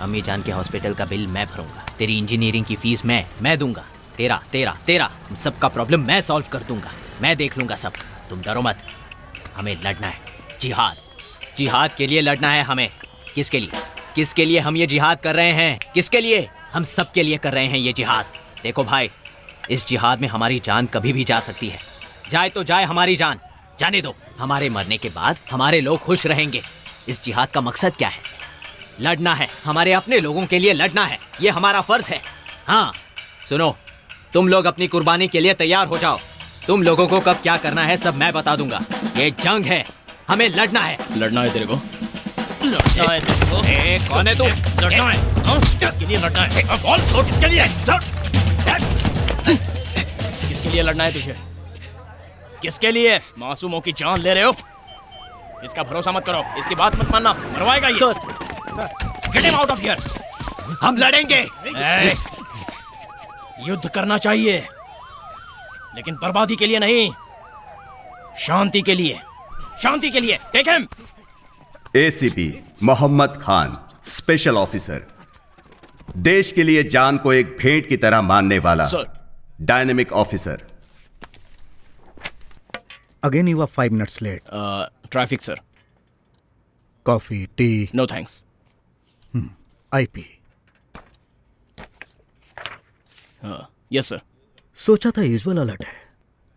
अम्मी जान के हॉस्पिटल का बिल मैं भरूंगा, तेरी इंजीनियरिंग की फीस मैं दूंगा, तेरा तेरा तेरा सबका प्रॉब्लम मैं सॉल्व कर दूंगा, मैं देख लूंगा सब। तुम डरो मत, हमें लड़ना है, जिहाद, जिहाद के लिए लड़ना है हमें। किसके लिए, किसके लिए हम ये जिहाद कर रहे हैं? किसके लिए? हम सब के लिए कर रहे हैं ये जिहाद। देखो भाई, इस जिहाद में हमारी जान कभी भी जा सकती है, जाए तो जाए हमारी जान, जाने दो। हमारे मरने के बाद हमारे लोग खुश रहेंगे। इस जिहाद का मकसद क्या है? लड़ना है, हमारे अपने लोगों के लिए लड़ना है, ये हमारा फर्ज है। हाँ सुनो, तुम लोग अपनी कुर्बानी के लिए तैयार हो जाओ। तुम लोगों को कब क्या करना है सब मैं बता दूंगा। ये जंग है, हमें लड़ना है। लड़ना है तेरे को? लड़ना है तेरे को? कौन है तू? लड़ना है? किसके लिए लड़ना है? बोल, किसके लिए? किसके लिए लड़ना है तुझे? किसके लिए? मासूमों की जान ले रहे हो? इसका भरोसा मत करो, इसकी बात मत मानना, मरवाएगा ये। Get him out of here. हम लड़ेंगे। युद्ध करना चाहिए, लेकिन बर्बादी के लिए नहीं, शांति के लिए, शांति के लिए। Take him. ACP Mohammad Khan, special officer, देश के लिए जान को एक भेंट की तरह मानने वाला sir. Dynamic officer. Again you are 5 minutes late. Traffic sir. Coffee, tea, no thanks. IP. Yes sir. सोचा था यूजुअल अलर्ट है,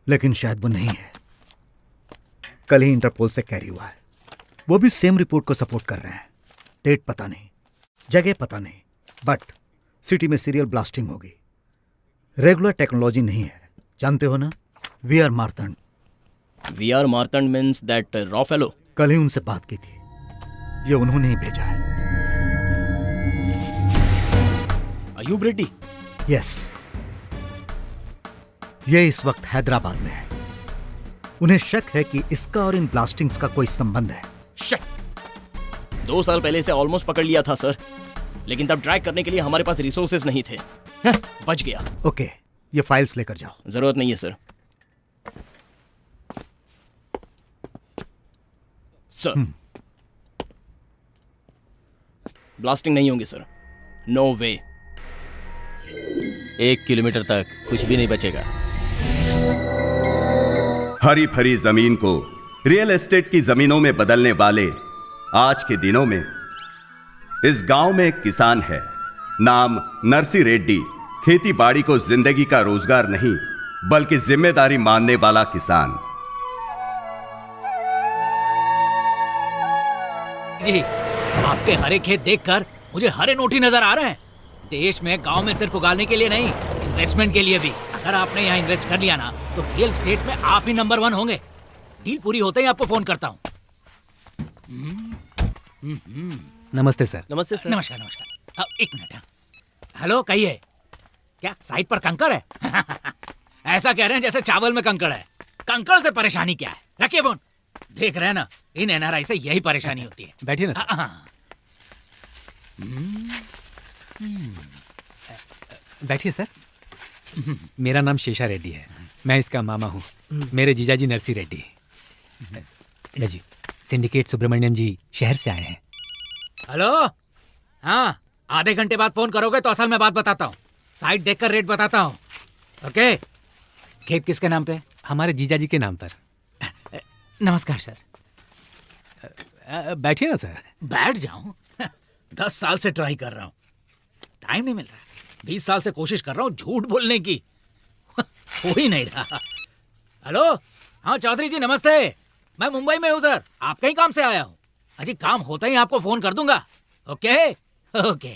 लेकिन शायद वो नहीं है। कल ही इंटरपोल से कैरी हुआ है, वो भी सेम रिपोर्ट को सपोर्ट कर रहे हैं। डेट पता नहीं, जगह पता नहीं, बट सिटी में सीरियल ब्लास्टिंग होगी। रेगुलर टेक्नोलॉजी नहीं है, जानते हो ना, we are Martand. We are Martand means that रॉ फेलो। कल ही उनसे बात की थी, ये उन्होंने ही भेजा है। अयूब रेड्डी? यस, ये इस वक्त हैदराबाद में है। उन्हें शक है कि इसका और इन ब्लास्टिंग्स का कोई संबंध है। शट। 2 साल पहले इसे ऑलमोस्ट पकड़ लिया था सर, लेकिन तब ट्रैक करने के लिए हमारे पास रिसोर्सेज नहीं थे। बच गया। ओके, ये फाइल्स लेकर जाओ। जरूरत नहीं है सर। सर ब्लास्टिंग नहीं होंगे सर, नो वे। 1 किलोमीटर तक कुछ भी नहीं बचेगा। हरी भरी जमीन को रियल एस्टेट की जमीनों में बदलने वाले आज के दिनों में इस गांव में एक किसान है, नाम नरसी रेड्डी। खेती बाड़ी को जिंदगी का रोजगार नहीं बल्कि जिम्मेदारी मानने वाला किसान। जी, आपके हरे खेत देखकर मुझे हरे नोट ही नजर आ रहे हैं। देश में, गांव में सिर्फ उगाने के लिए नहीं, इन्वेस्टमेंट के लिए भी। अगर आपने यहाँ इन्वेस्ट कर लिया ना, तो रियल स्टेट में आप ही नंबर 1 होंगे। डील पूरी होते ही आपको फोन करता हूँ। नमस्ते सर। नमस्ते सर। नमस्कार नमस्कार। एक मिनट। हेलो, कहिए। क्या साइड पर कंकड़ है? ऐसा कह रहे हैं जैसे चावल में कंकड़ है। कंकड़ से परेशानी क्या है? रखिए फोन। देख रहे हैं ना, इन एनआरआई से यही परेशानी होती है। बैठिए ना सर। बैठिए सर। मेरा नाम शेषा रेड्डी है, मैं इसका मामा हूँ। मेरे जीजाजी नरसी रेड्डी। जी, सिंडिकेट सुब्रमण्यम जी शहर से आए हैं। हेलो, हाँ, आधे घंटे बाद फोन करोगे तो असल में बात बताता हूँ। साइट देखकर रेट बताता हूँ। ओके। खेत किसके नाम पे? हमारे जीजाजी के नाम पर। नमस्कार सर। बैठिए ना सर। बैठ जाऊं? 10 साल से ट्राई कर रहा हूँ, टाइम नहीं मिल रहा है। 20 साल से कोशिश कर रहा हूँ झूठ बोलने की, हो ही नहीं रहा। हेलो, हाँ चौधरी जी नमस्ते। मैं मुंबई में हूँ सर, आपके ही काम से आया हूँ। अजी काम होता ही आपको फोन कर दूंगा। Okay okay.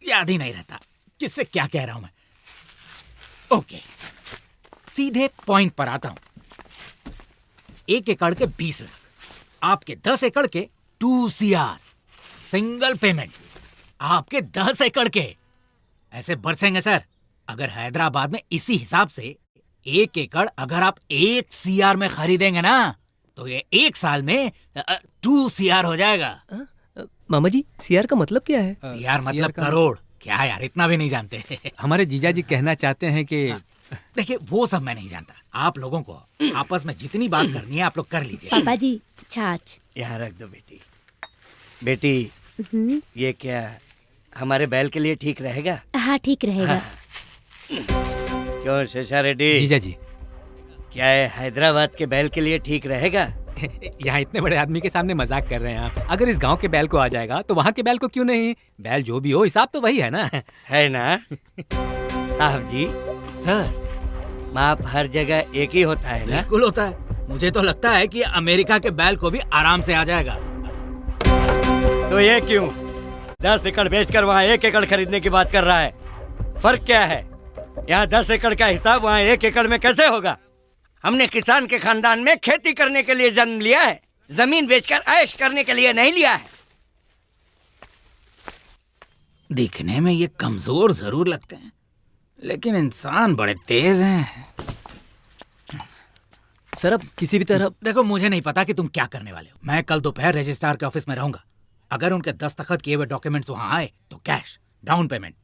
याद ही नहीं रहता किससे क्या कह रहा हूं मैं। ओके, सीधे पॉइंट पर आता हूं। 1 एकड़ के 20 लाख, आपके 10 एकड़ के 2 CR सिंगल पेमेंट। आपके 10 एकड़ के ऐसे बरसेंगे सर। अगर हैदराबाद में इसी हिसाब से 1 एकड़ अगर आप 1 CR में खरीदेंगे ना, तो ये 1 साल में 2 CR हो जाएगा। मामा जी, CR का मतलब क्या है? CR मतलब करोड़। क्या यार, इतना भी नहीं जानते? हमारे जीजाजी कहना चाहते हैं कि देखिए, वो सब मैं नहीं जानता। आप लोगों को आपस में जितनी बात करनी है आप लोग कर लीजिए। पापा जी, छाछ। यहाँ रख दो बेटी। बेटी, ये क्या हमारे बैल के लिए ठीक रहेगा? हाँ ठीक रहेगा। क्यों शेषा रेड्डी, जीजा जी, क्या है हैदराबाद के बैल के लिए ठीक रहेगा? यहाँ इतने बड़े आदमी के सामने मजाक कर रहे हैं आप। अगर इस गांव के बैल को आ जाएगा तो वहाँ के बैल को क्यों नहीं? बैल जो भी हो, हिसाब तो वही है ना। है ना साहब जी? सर, माप हर जगह एक ही होता है ना? बिल्कुल होता है। मुझे तो लगता है कि अमेरिका के बैल को भी आराम से आ जाएगा। तो ये क्यों 10 एकड़ बेचकर वहाँ 1 एकड़ खरीदने की बात कर रहा है? फर्क क्या है? यहाँ 10 एकड़ का हिसाब वहाँ 1 एकड़ में कैसे होगा? हमने किसान के खानदान में खेती करने के लिए जन्म लिया है, जमीन बेचकर ऐश करने के लिए नहीं लिया है। दिखने में ये कमजोर जरूर लगते हैं, लेकिन इंसान बड़े तेज हैं। सर अब किसी भी तरह देखो, मुझे नहीं पता कि तुम क्या करने वाले हो। मैं कल दोपहर रजिस्ट्रार के ऑफिस में रहूंगा। अगर उनके दस्तखत किए हुए डॉक्यूमेंट्स वहां आए तो कैश डाउन पेमेंट,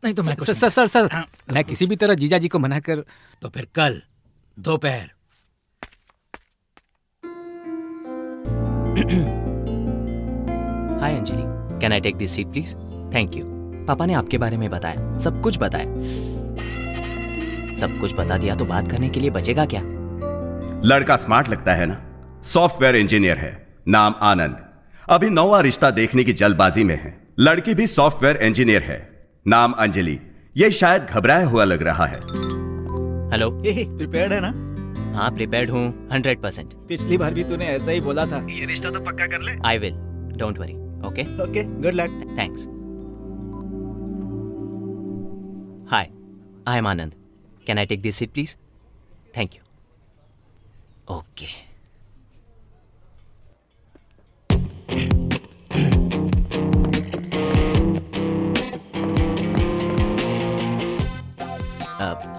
नहीं तो मैं कुछ सर सर सर, मैं किसी भी तरह जीजा जी को मना कर। तो फिर कल दोपहर। Hi Anjali, can I take this seat please? Thank you. पापा ने आपके बारे में बताया, सब कुछ बताया। सब कुछ बता दिया तो बात करने के लिए बचेगा क्या? लड़का स्मार्ट लगता है ना? सॉफ्टवेयर इंजीनियर है, नाम आनंद। अभी नौवां रिश्ता देखने की जल्दबाजी में है। लड़की भी सॉफ्टवेयर इंजीनियर है, नाम अंजलि। ये शायद घबराया हुआ लग रहा है। हेलो, प्रिपेयर्ड है ना? हाँ प्रिपेयर्ड हूँ 100%। पिछली बार भी तूने ऐसा ही बोला था। ये रिश्ता तो पक्का कर ले। I will, don't worry. Okay okay, good luck. Thanks. Hi, I am Anand. Can I take this seat please? Thank you. Okay.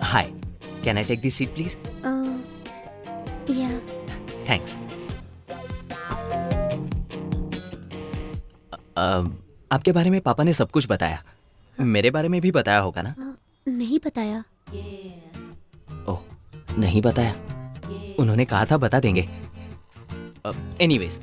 Hi, can I take this seat please? Yeah thanks. आपके बारे में पापा ने सब कुछ बताया। मेरे बारे में भी बताया होगा ना? नहीं बताया। ओह, नहीं बताया। उन्होंने कहा था बता देंगे। Anyways,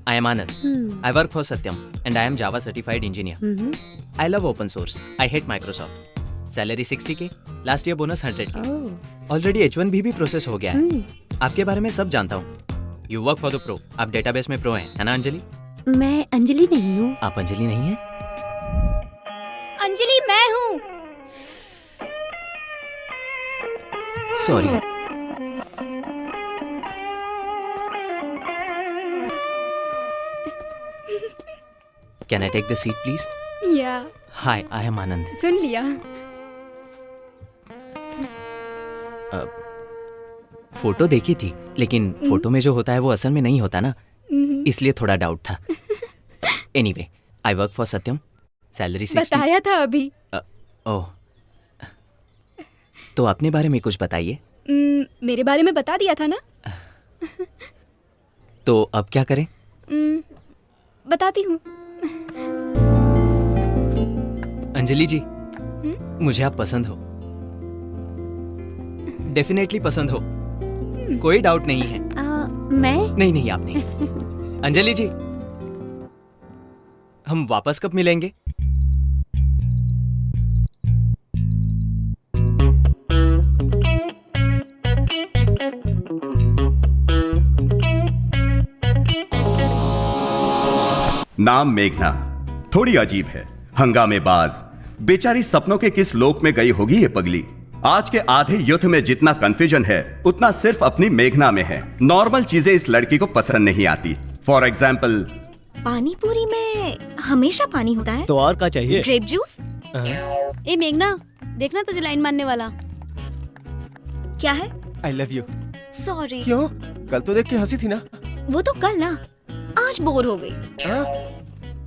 I am Anand. I work for Satyam and I am Java certified engineer. I love open source. I hate Microsoft. Salary 60K, last year bonus 100K। Already H1B भी प्रोसेस हो गया है। आपके बारे में सब जानता हूँ। You work for the pro. आप डेटाबेस में प्रो हैं, है ना अंजलि? मैं अंजलि नहीं हूँ। आप अंजलि नहीं हैं? अंजलि मैं हूँ। Sorry. Can I take the seat please? Yeah hi, I am आनंद। सुन लिया। फोटो देखी थी, लेकिन फोटो में जो होता है वो असल में नहीं होता ना, इसलिए थोड़ा डाउट था। Anyway, I work for Satyam. Salary 60। बताया था अभी। ओह, तो अपने बारे में कुछ बताइए। मेरे बारे में बता दिया था ना। तो अब क्या करें? बताती हूँ। अंजलि जी, मुझे आप पसंद हो। डेफिनेटली पसंद हो, कोई डाउट नहीं है। मैं? नहीं नहीं, आप नहीं। अंजलि जी, हम वापस कब मिलेंगे? नाम मेघना, थोड़ी अजीब है, हंगामेबाज। बेचारी सपनों के किस लोक में गई होगी ये पगली। आज के आधे युद्ध में जितना कंफ्यूजन है उतना सिर्फ अपनी मेघना में है। नॉर्मल चीजें इस लड़की को पसंद नहीं आती। फॉर एग्जाम्पल, पानी पूरी में हमेशा पानी होता है। तो और क्या चाहिए? Grape juice. ए मेघना, देखना तुझे लाइन मारने वाला। क्या है? आई लव यू। सॉरी। क्यों? कल तो देख के हंसी थी ना। वो तो कल ना, आज बोर हो गई।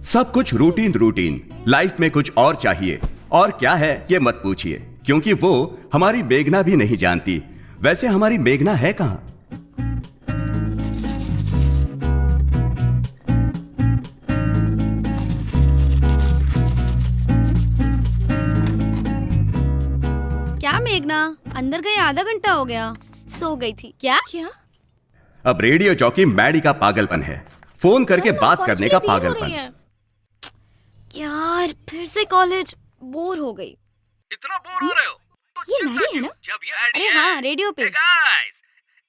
सब कुछ रूटीन रूटीन। लाइफ में कुछ और चाहिए। और क्या है ये मत पूछिए, क्योंकि वो हमारी मेघना भी नहीं जानती। वैसे हमारी मेघना है कहां? क्या मेघना, अंदर गए आधा घंटा हो गया। सो गई थी क्या? क्या? अब रेडियो जॉकी मैडी का पागलपन है, फोन करके बात करने का पागलपन। यार फिर से कॉलेज, बोर हो गई। इतना बोर हो रहे हो तो ये चिंता मैडी है क्यों? ना? जब ये अरे आईडी हाँ, रेडियो पे। Guys,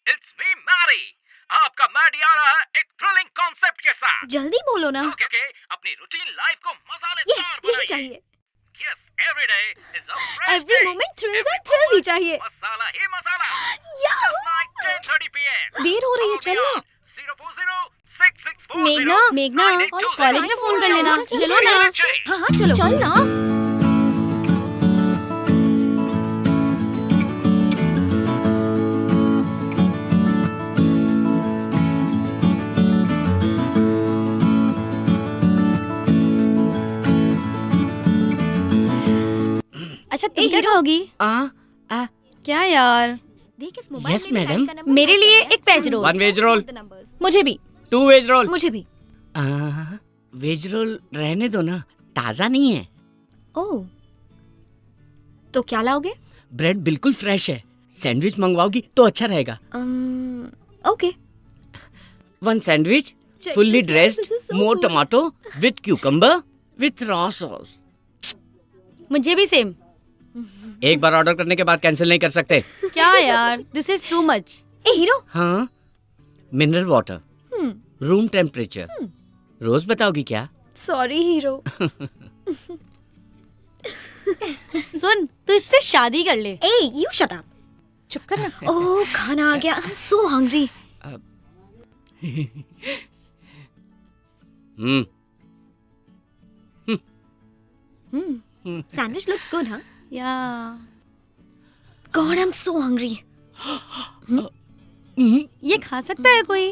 it's me Maddy. आपका मैडी आ रहा है एक थ्रिलिंग कॉन्सेप्ट के साथ। जल्दी बोलो ना। ओके, अपनी रूटीन लाइफ को मसालेदार यस, यही बनाइए। चाहिए। Yes, every day is a fresh Every day. moment thrills Every and thrills he moment चाहिए। मसाला ही मसाला। याहू! Night 10:30 PM. देर हो रही है, चल ना। 040-6640. मेघना, मेघना, कॉलेज में फोन कर लेना। चलो ना। हाँ हाँ चलो। चल ना। अच्छा तुम क्या खाओगी? क्या यार? देख इस मोबाइल Yes, में भी madam. गाड़ी का नंबर मेरे लिए एक veg roll. One veg roll. मुझे भी। 2 वेज रोल। मुझे भी। वेज रोल रहने दो ना, ताजा नहीं है। ओह, तो क्या लाओगे? ब्रेड बिल्कुल फ्रेश है। सैंडविच मंगवाओगी तो अच्छा रहेगा। Okay. 1 sandwich, fully dressed, more tomato, with cucumber, with raw sauce. मुझे भी सेम। एक बार ऑर्डर करने के बाद कैंसिल नहीं कर सकते। क्या यार, दिस इज टू मच। ए हीरो। हाँ, मिनरल वाटर, रूम टेम्परेचर। रोज बताओगी क्या? Sorry hero. सुन, तू इससे शादी कर ले। ए यू शट अप। चुप कर ना। ओह खाना आ गया। I am so hungry. Sandwich looks good, huh? Yeah. God, I'm so hungry. ये खा सकता है कोई?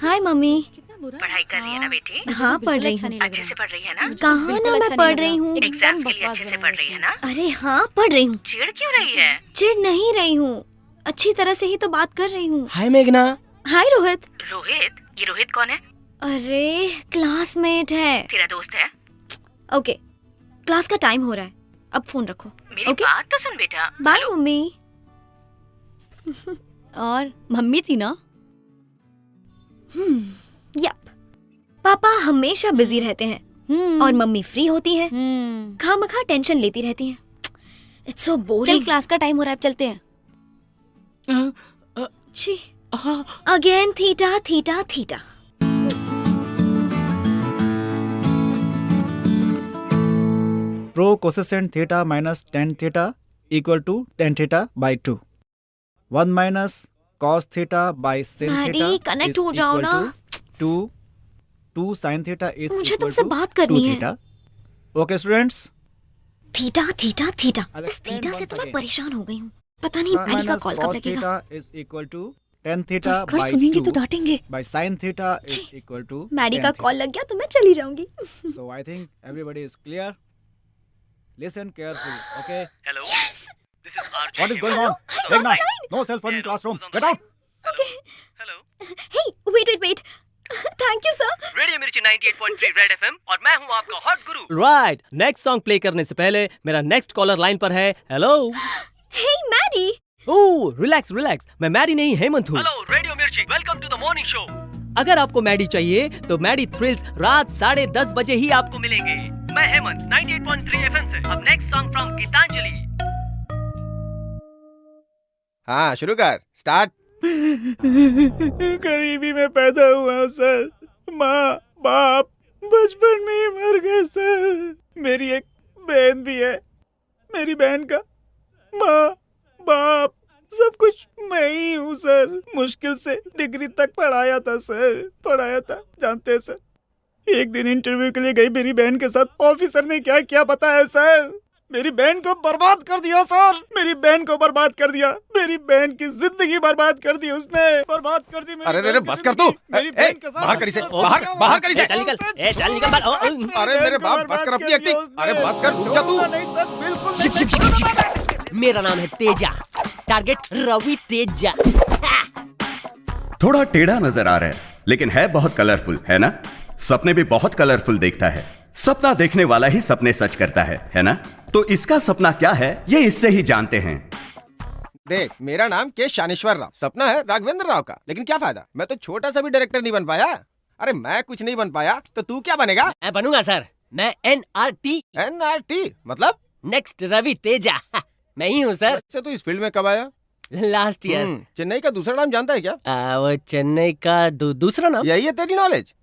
हाय मम्मी। पढ़ाई कर रही है ना बेटी? हाँ पढ़ रही हूँ। अच्छे से पढ़ रही है ना? कहाँ ना मैं पढ़ रही हूँ। एग्जाम्स के लिए अच्छे से पढ़ रही है ना? अरे हाँ पढ़ रही हूँ। चिढ़ क्यों रही है? चिढ़ नहीं रही हूँ, अच्छी तरह से ही तो बात कर रही हूँ। हाय मेघना। हाय रोहित। रोहित? ये रोहित कौन है? अरे क्लासमेट है। तेरा दोस्त है? ओके, क्लास का टाइम हो रहा है, अब फोन रखो। मेरी बात तो सुन बेटा। Bye mummy. और मम्मी थी ना? यप। पापा हमेशा बिजी रहते हैं और मम्मी फ्री होती हैं, खामखा टेंशन लेती रहती हैं। It's so boring. चल क्लास का टाइम हो रहा है, अब चलते हैं। छी, अगेन थीटा थीटा थीटा। प्रो cosecant theta minus ten theta equal to ten theta by 2। 1 minus cos theta by sin Maddy, theta connect हो जाओ ना। 2 sin थीटा इज मुझे तुमसे बात करनी है। Theta. Okay students, theta theta theta. I'll इस explain थीटा से once तो मैं again. परेशान हो गई हूँ। पता नहीं मैडी का कॉल कब लगेगा। Theta is equal to ten theta बस घर बाई सुनेंगे तो 2 डांटेंगे। By sin theta is equal to Maddy का कॉल लग गया तो मैं चली जाऊंगी। So I think everybody is clear. Listen carefully, okay? Hello. Yes. This is Arjun. What is going on? Meghna, no cell phone in classroom. Get out. Okay. Hello. Hey, wait. Thank you, sir. Radio मिर्ची 98.3 red FM और मैं हूँ आपका hot गुरु। Right, next song play करने से पहले मेरा next collar line पर है। Hello. Hey, Maddie. Oh relax, मैं मैडी नहीं हेमंत हूँ। Hello radio Mirchi, welcome to the morning show. अगर आपको मैडी चाहिए तो मैडी थ्रिल्स रात 10:30 बजे ही आपको आपको मिलेंगे। मैं हेमंत 98.3 एफएम से। अब नेक्स्ट सॉन्ग फ्रॉम गीतांजलि। हाँ शुरू कर, स्टार्ट। गरीबी में पैदा हुआ सर, माँ बाप बचपन में ही मर गए सर। मेरी एक बहन भी है, मेरी बहन का माँ बाप सब कुछ मैं ही हूँ सर। मुश्किल से डिग्री तक पढ़ाया था जानते हैं सर। एक दिन इंटरव्यू के लिए गई मेरी बहन के साथ, ऑफिसर ने क्या क्या पता है सर, मेरी बहन को बर्बाद कर दिया सर। मेरी बहन की जिंदगी बर्बाद कर दी उसने, बर्बाद कर दी। अरे बस कर तू, मेरी बहन के साथ बाहर कर इसे, बाहर कर इसे। चल निकल बाहर। अरे मेरे बाप बस कर अपनी एक्टिंग। अरे बस कर, रुक जा तू। नहीं सर, बिल्कुल। मेरा नाम है तेजा, टारगेट रवि तेजा। थोड़ा टेढ़ा नजर आ रहा है लेकिन है बहुत कलरफुल, है ना? सपने भी बहुत कलरफुल देखता है। सपना देखने वाला ही सपने सच करता है ना? तो इसका सपना क्या है ये इससे ही जानते हैं। देख, मेरा नाम के शानेश्वर राव, सपना है राघवेंद्र राव का, लेकिन क्या फायदा, मैं तो छोटा सा भी डायरेक्टर नहीं बन पाया। अरे मैं कुछ नहीं बन पाया तो तू क्या बनेगा? मैं बनूंगा सर, मैं NRT मतलब नेक्स्ट रवि तेजा मैं ही हूँ सर। अच्छा, तो इस फील्ड में कब आया? Last year. चेन्नई का दूसरा नाम जानता है क्या? वो चेन्नई का दूसरा नाम। यही है तेरी नॉलेज?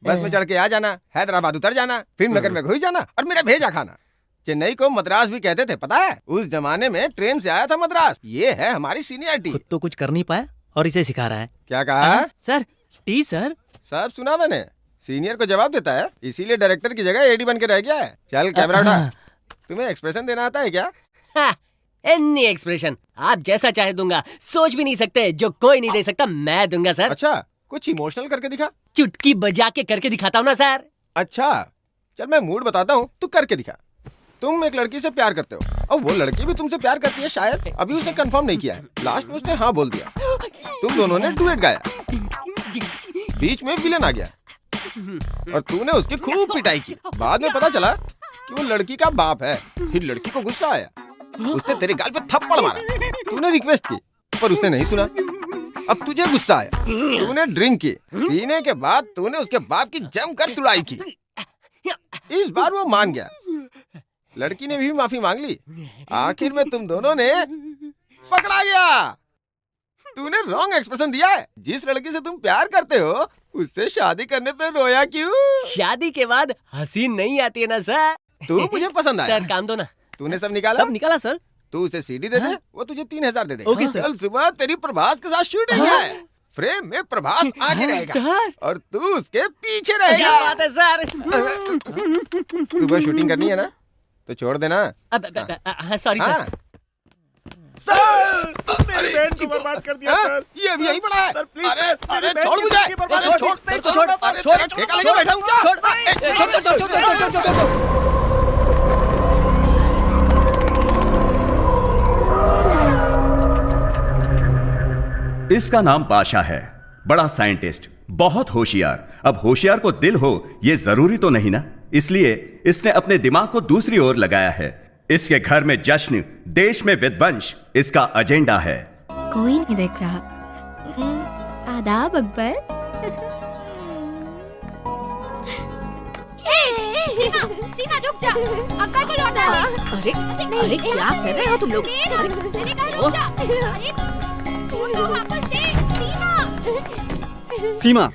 बस में चढ़ के आ जाना, हैदराबाद उतर जाना, फिल्म नगर में घुस जाना और मेरा भेजा खाना। चेन्नई को मद्रास भी कहते थे, पता है? उस जमाने में ट्रेन से आया था मद्रास। ये है हमारी सीनियरिटी। खुद तो कुछ कर नहीं पाया और इसे सिखा रहा है। क्या कहा? Sir T sir. सब सुना मैंने। सीनियर को जवाब देता है, इसीलिए डायरेक्टर की जगह एडी बन के रह गया है। चल कैमरा उठा। तुम्हें एक्सप्रेशन देना आता है क्या? एनी एक्सप्रेशन आप जैसा चाहे दूंगा। सोच भी नहीं सकते, जो कोई नहीं दे सकता मैं दूंगा सर। अच्छा, कुछ इमोशनल करके दिखा। चुटकी बजा के करके दिखाता हूँ ना सर। अच्छा चल, मैं मूड बताता हूँ, तू करके दिखा। तुम एक लड़की से प्यार करते हो और वो लड़की भी तुमसे प्यार करती है शायद। अभी उसने कंफर्म नहीं किया है, लास्ट में उसने हाँ बोल दिया। तुम दोनों ने डुएट गाया, बीच में विलन आ गया और तूने उसकी खूब पिटाई की। बाद में पता चला कि वो लड़की का बाप है। फिर लड़की को गुस्सा आया, उसने तेरे गाल पे थप्पड़ मारा। तूने रिक्वेस्ट की पर उसने नहीं सुना। अब तुझे गुस्सा आया, तूने ड्रिंक की। पीने के बाद तूने उसके बाप की जमकर तुड़ाई की। इस बार वो मान गया, लड़की ने भी माफी मांग ली। आखिर में तुम दोनों ने पकड़ा गया। तूने रॉन्ग एक्सप्रेशन दिया है। जिस लड़की से तुम प्यार करते हो उससे शादी करने पे रोया क्यों? शादी के बाद हंसी नहीं आती है ना सर। तू मुझे पसंद आया। सर काम दो ना। तूने सब निकाला? सब निकाला सर। तू उसे सीडी दे दे, वो तुझे 3000 दे दे। Okay sir. कल सुबह तेरी प्रभास के साथ शूटिंग है। फ्रेम में प्रभास आगे रहेगा सर। और तू उसके पीछे रहेगा। क्या बात है सर। सुबह शूटिंग करनी है ना, तो छोड़ देना। Sorry sir. सर, मेरी बहन को बर्बाद कर दिया सर। ये भी यहीं पड़ा है सर, प्लीज। अरे छोड़ मुझे। अरे छोड़, ठेका लेके बैठा हूँ क्या? इसका नाम बादशाह है, बड़ा साइंटिस्ट, बहुत होशियार। अब होशियार को दिल हो ये जरूरी तो नहीं ना, इसलिए इसने अपने दिमाग को दूसरी ओर लगाया है। इसके घर में जश्न, देश में विध्वंस इसका एजेंडा है। कोई नहीं देख रहा। आदाब अकबर। सीमा रुक जा, अकबर को लौटा दे। अरे अरे क्या कर रहे हो तुम लोग? मैंने कहा रुक जा। अरे तो वापस दे सीमा।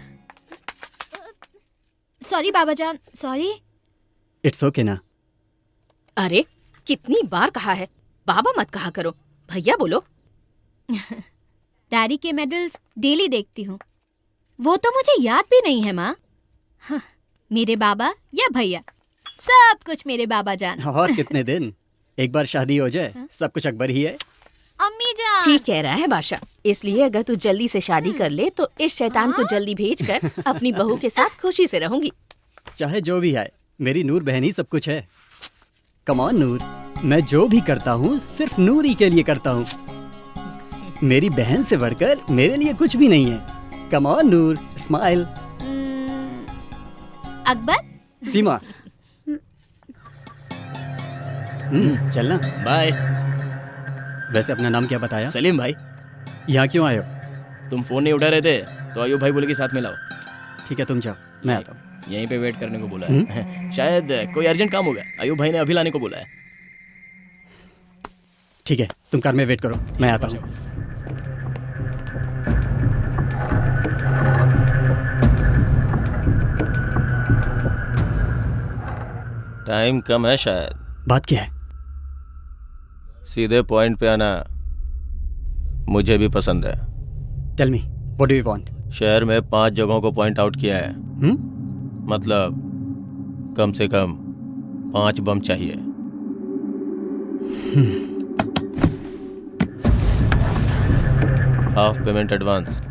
सॉरी बाबा जान, सॉरी। इट्स ओके ना। अरे कितनी बार कहा है बाबा मत कहा करो, भैया बोलो। डैडी के मेडल्स डेली देखती हूँ, वो तो मुझे याद भी नहीं है माँ। हाँ, मेरे बाबा या भैया, सब कुछ मेरे बाबा जान। और कितने दिन, एक बार शादी हो जाए सब कुछ अकबर ही है। अम्मी जान। ठीक कह रहा है बादशाह, इसलिए अगर तू जल्दी से शादी कर ले तो इस शैतान को जल्दी भेजकर अपनी बहू के साथ खुशी से रहूंगी। चाहे जो भी है, मेरी नूर बहन ही सब कुछ है। कम ऑन नूर, मैं जो भी करता हूँ सिर्फ नूर ही के लिए करता हूँ। मेरी बहन से बढ़कर मेरे लिए कुछ भी नहीं है। Come on Noor, smile. Akbar. Seema. चलना। बाय। वैसे अपना नाम क्या बताया? सलीम भाई। यहाँ क्यों आए हो? तुम फोन नहीं उठा रहे थे तो अयूब भाई बोले कि साथ में लाओ। ठीक है तुम जाओ, मैं आता हूँ। यहीं पे वेट करने को बोला है। शायद कोई अर्जेंट काम होगा, अयूब भाई ने अभी लाने को बोला है। ठीक है तुम कार में वेट करो, मैं आता हूँ। टाइम कम है शायद। बात क्या है? सीधे पॉइंट पे आना मुझे भी पसंद है। Tell me, what do you want? शहर में 5 जगहों को पॉइंट आउट किया है। मतलब कम से कम 5 बम चाहिए। Half payment advance.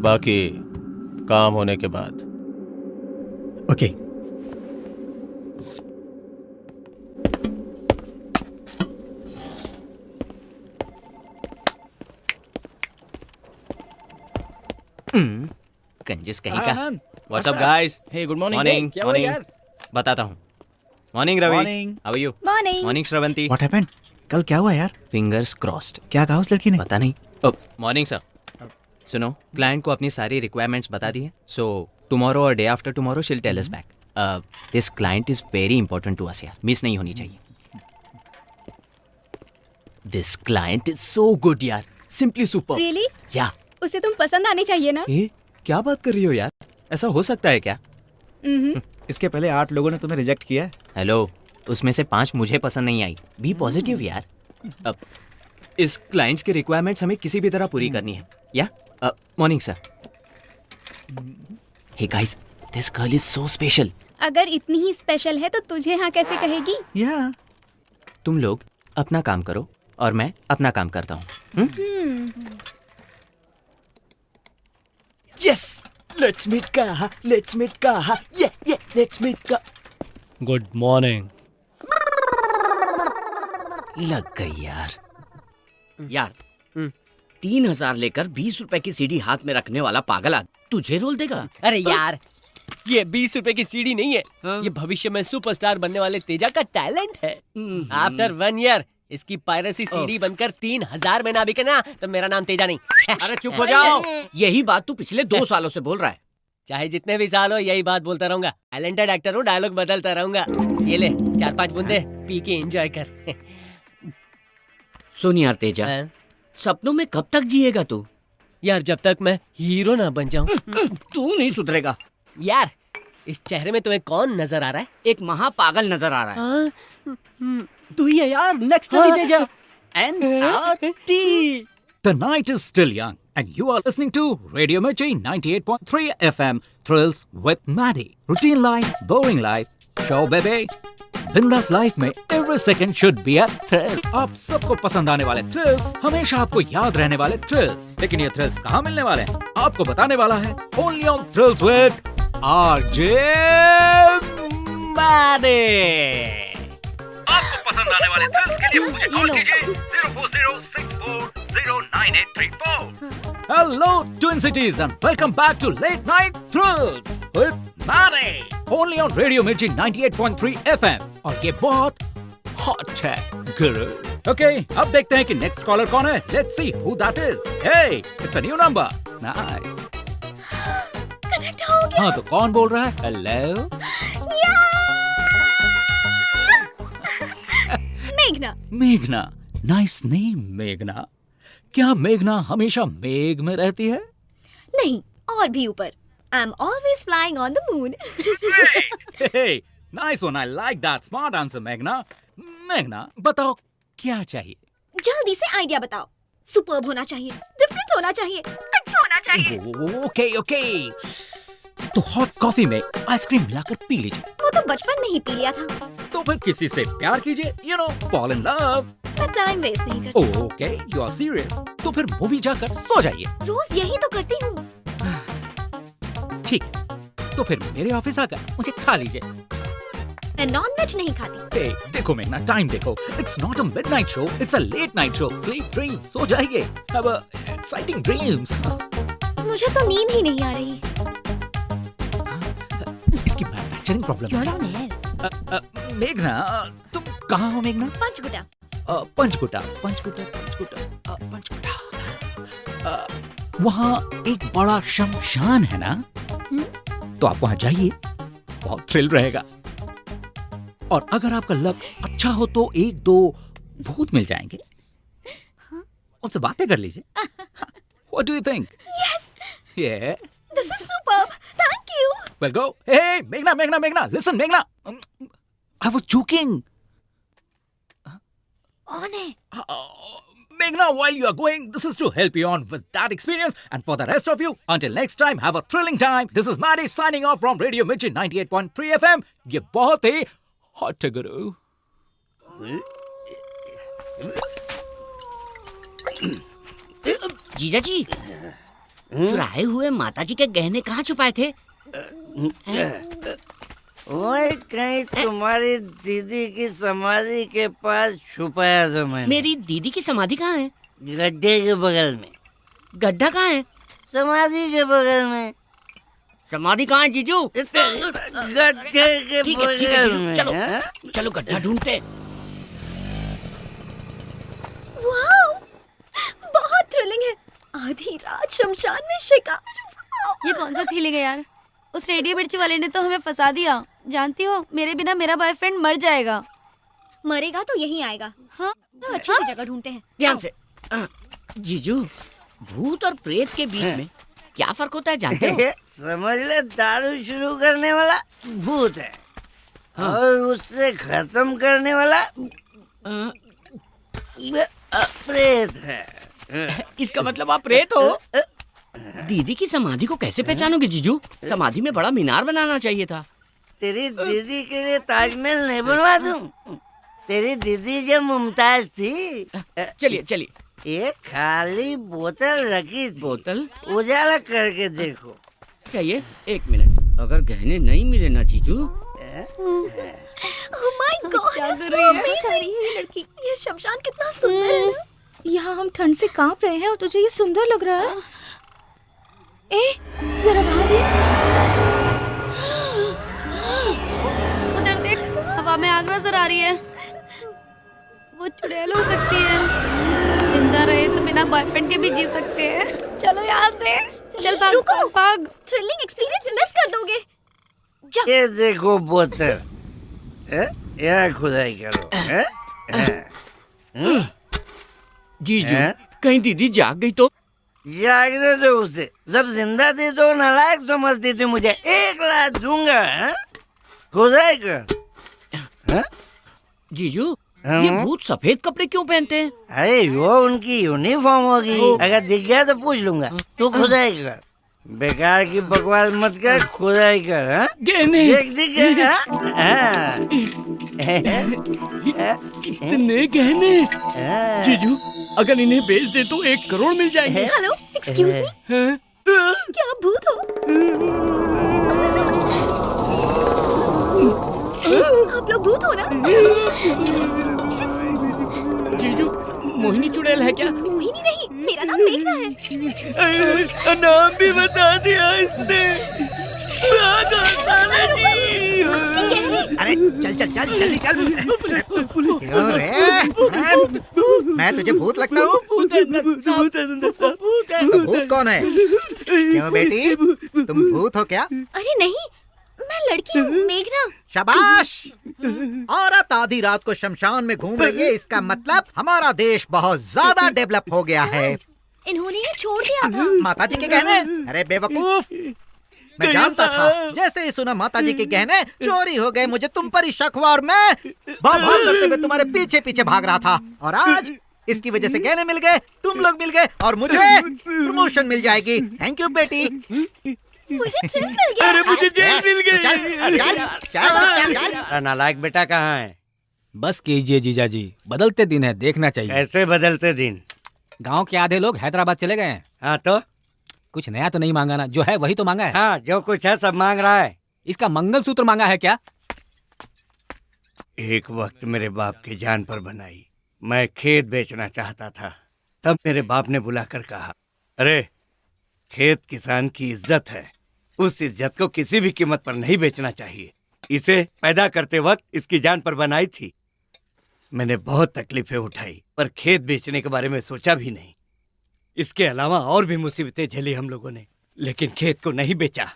बाकी काम होने के बाद। ओके। कंजूस कहीं का। What's up guys? Hey good morning. Morning morning. बताता हूँ। Morning Ravi. Morning. How are you? Morning. Morning Shravanti. What happened? कल क्या हुआ यार? Fingers crossed. क्या कहा उस लड़की ने? पता नहीं, मॉर्निंग सर। सुनो, क्लाइंट को अपनी सारी रिक्वायरमेंट्स बता दी है, सो टुमारो और day after tomorrow she'll tell us back. This client is very important to us यार, मिस नहीं होनी चाहिए। This client is so good यार, सिंपली सुपर। रियली? या उसे तुम पसंद आनी चाहिए ना? ए, क्या बात कर रही हो यार, ऐसा हो सकता है क्या? इसके पहले 8 लोगों ने तुम्हें रिजेक्ट किया है। हेलो, उसमें से 5 मुझे पसंद नहीं आई। बी पॉजिटिव यार। अब इस क्लाइंट्स की रिक्वायरमेंट्स हमें किसी भी तरह पूरी करनी है। या morning sir. Hey guys, this girl is so special. अगर इतनी ही स्पेशल है तो तुझे हाँ कैसे कहेगी? या तुम लोग अपना काम करो और मैं अपना काम करता हूँ। यस, लेट्स मीट कहा, लेट्स मीट कहा, ये लेट्स मीट का। Good morning. लग गई यार। यार 3,000 लेकर 20 रुपए की सीढ़ी हाथ में रखने वाला पागल आदमी तुझे रोल देगा? अरे यार, ये 20 रुपए की सीढ़ी नहीं है, ये भविष्य में सुपरस्टार बनने वाले तेजा का टैलेंट है। आफ्टर 1 ईयर इसकी पायरेसी सीडी बनकर 3,000 में ना बिके ना तो मेरा नाम तेजा नहीं। अरे चुप हो जाओ, यही बात तू पिछले 2 सालों से बोल रहा है। चाहे जितने भी साल हो यही बात बोलता रहूंगा। टैलेंटेड एक्टर हूँ, डायलॉग बदलता रहूंगा। ये ले 4-5 बूंदे पी के एंजॉय कर। सुन यार तेजा, सपनों में कब तक जिएगा तू? यार जब तक मैं हीरो ना बन जाऊं। तू नहीं सुधरेगा। यार इस चेहरे में तुम्हें कौन नजर आ रहा है? एक महापागल नजर आ रहा है। तू ही है यार, next Teja. NRT। The night is still young and you are listening to Radio Mirchi 98.3 FM. Thrills with Maddie. Routine life, boring life. Show baby. बिंदास लाइफ में every second should be a thrill. आप सबको पसंद आने वाले thrills, हमेशा आपको याद रहने वाले थ्रिल्स। लेकिन ये थ्रिल्स कहाँ मिलने वाले हैं? आपको बताने वाला है Only on Thrills with RJ Maddie. आपको पसंद आने वाले थ्रिल्स के लिए मुझे कॉल कीजिए 04064098834. Hello Twin Cities and welcome back to Late Night Thrills with Maddie. Only on Radio Mirchi 98.3 FM. और ये बहुत hot है गुरु। Okay, अब देखते हैं कि next caller कौन है। Let's see who that is. Hey, it's a new number. Nice. Connect हो गया। हाँ तो कौन बोल रहा है? Hello. मेघना। मेघना, नाइस नेम मेघना। क्या मेघना हमेशा मेघ में रहती है? नहीं, और भी ऊपर। I am always flying on the moon. Hey, nice one. I like that smart answer, मेघना। मेघना, बताओ क्या चाहिए? जल्दी से आइडिया बताओ। सुपर्ब होना चाहिए, डिफरेंट होना चाहिए, अच्छा होना चाहिए। Okay okay. तो हॉट कॉफी में आइसक्रीम मिलाकर पी लीजिए। वो तो बचपन में ही पी लिया था। तो फिर किसी से प्यार कीजिए, you know, fall in love. मैं टाइम वेस्ट नहीं करती। Okay, you are serious. तो फिर मूवी जाकर सो जाइए। रोज यही तो करती हूँ। ठीक, तो फिर मेरे ऑफिस आकर मुझे खा लीजिए। मैं नॉनवेज नहीं खाती। Hey, देखो मेघना, टाइम देखो। It's not a midnight show, it's a late night show. Sleep, dream, सो जाइए। Have a exciting dreams. मुझे तो नींद ही नहीं आ रही। इसकी मैन्युफैक्चरिंग प्रॉब्लम है। मेघना, तुम कहाँ हो मेघना? पंचकुटा। पंचकुटा। वहाँ एक बड़ा शमशान है ना? तो आप वहाँ जाइए, बहुत थ्रिल रहेगा। और अगर आपका लक अच्छा हो तो 1-2 भूत मिल जाएंगे। उनसे बातें कर लीजिए। What do you think? Yes. Yeah. This is superb. Thank you. Well, go. Hey, Meghna. Listen, Meghna. I was joking. On है। Meghna, while you are going, this is to help you on with that experience. And for the rest of you, until next time, have a thrilling time. This is Maddie signing off from Radio Mirchi 98.3 FM. ये बहुत ही hot है गुरु। जीजा जी, चुराए हुए माताजी के गहने कहाँ छुपाए थे? ओए, कहीं तुम्हारी दीदी की समाधि के पास छुपाया था मैंने। मेरी दीदी की समाधि कहाँ है? गड्ढे के बगल में। गड्ढा कहाँ है? समाधि के बगल में। समाधि कहाँ है जीजू? गड्ढे के ठीक है बगल जीजू, में। चलो हाँ? चलो गड्ढा ढूंढते। वाओ, बहुत थ्रिलिंग है। आधी रात शमशान में शिकार। ये कौन सा फीलिंग है यार? उस रेडियो मिर्ची वाले ने तो हमें फंसा दिया। जानती हो, मेरे बिना मेरा बॉयफ्रेंड मर जाएगा। मरेगा तो यहीं आएगा। हाँ, अच्छी सी जगह ढूंढते हैं। ध्यान से। जीजू, भूत और प्रेत के बीच में क्या फर्क होता है जानते हो? समझ ले, दारू शुरू करने वाला भूत है और उससे खत्म करने वाला प्रेत है। इसका मतलब आप प्रेत हो? दीदी की समाधि को कैसे पहचानोगे जीजू? समाधि में बड़ा मीनार बनाना चाहिए था। तेरी दीदी के लिए ताजमहल नहीं बनवा दूं? तेरी दीदी जब मुमताज थी। चलिए चलिए। एक खाली बोतल रखी थी। बोतल उजाला करके देखो। चाहिए 1 मिनट। अगर गहने नहीं मिले ना जीजू। Oh my God, क्या कर रही है? बेचारी ये लड़की। ये शमशान कितना सुंदर है ना। यहाँ हम ठंड से कांप रहे हैं और तुझे ये सुंदर लग रहा है। ए, जरा बाहर देख। उधर देख, हवा में आग नजर आ रही है। वो चुड़ैल हो सकती है। जिंदा रहे तो बिना बॉयफ्रेंड के भी जी सकते हैं। चलो यहाँ से। चल भाग, रुको। भाग। थ्रिलिंग एक्सपीरियंस मिस कर दोगे। जा। ये देखो बोतल, यहाँ खुदाई करो। जीजू, कहीं दीदी जाग गई तो? जागने दो उसे। जब जिंदा थी तो नालायक समझती थी मुझे। 1 लाख दूंगा। खुदाई कर। जीजू, ये भूत सफेद कपड़े क्यों पहनते हैं? अरे वो उनकी यूनिफॉर्म होगी। अगर दिख गया तो पूछ लूंगा। तू खुदाई कर। बेकार की बकवास मत कर, खुदाई कर। गहने दिख गया। इतने गहने। जीजू, अगर इन्हें बेच दे तो 1 करोड़ मिल जाएंगे। Hello, excuse me. क्या आप भूत हो? आप लोग भूत हो ना? जीजू, मोहिनी चुड़ैल है क्या? मोहिनी नहीं, मेरा नाम मेघना है। नाम भी बता दिया इसने। अरे चल चल चल जल्दी चल। क्यों रे? मैं तुझे भूत लगता हूँ? तो भूत कौन है? क्यों बेटी, तुम भूत हो क्या? अरे नहीं, मैं लड़की हूँ, मेघना। शाबाश। औरत आधी रात को शमशान में घूम रही है, इसका मतलब हमारा देश बहुत ज्यादा डेवलप हो गया है। इन्होंने ये छोड़ दिया था। माताजी के गहने? अरे बेवकूफ, मैं जानता था। जैसे ही सुना माताजी के गहने चोरी हो गए, मुझे तुम पर ही शक हुआ और मैं भाग भाग करते हुए तुम्हारे पीछे पीछे भाग रहा था। और आज इसकी वजह से गहने मिल गए, तुम लोग मिल गए और मुझे प्रमोशन मिल जाएगी। थैंक यू बेटी। मुझे थ्रिल मिल गया। अरे मुझे जेल मिल गई। चल। नालायक बेटा कहाँ है? बस कीजिए जीजा जी, बदलते दिन है, देखना चाहिए। कैसे बदलते दिन? गांव के आधे लोग हैदराबाद चले गए हैं। हाँ तो? कुछ नया तो नहीं मांगा ना, जो है वही तो मांगा है। हाँ, जो कुछ है सब मांग रहा है। इसका मंगलसूत्र मांगा है क्या? एक वक्त मेरे बाप की जान पर बनाई। मैं खेत बेचना चाहता था, तब मेरे बाप ने बुलाकर कहा, अरे खेत किसान की इज्जत है, उस इज्जत को किसी भी कीमत पर नहीं बेचना चाहिए। इसे पैदा करते वक्त इसकी जान पर बनाई थी। मैंने बहुत तकलीफें उठाई, पर खेत बेचने के बारे में सोचा भी नहीं। इसके अलावा और भी मुसीबतें झेली हम लोगों ने, लेकिन खेत को नहीं बेचा।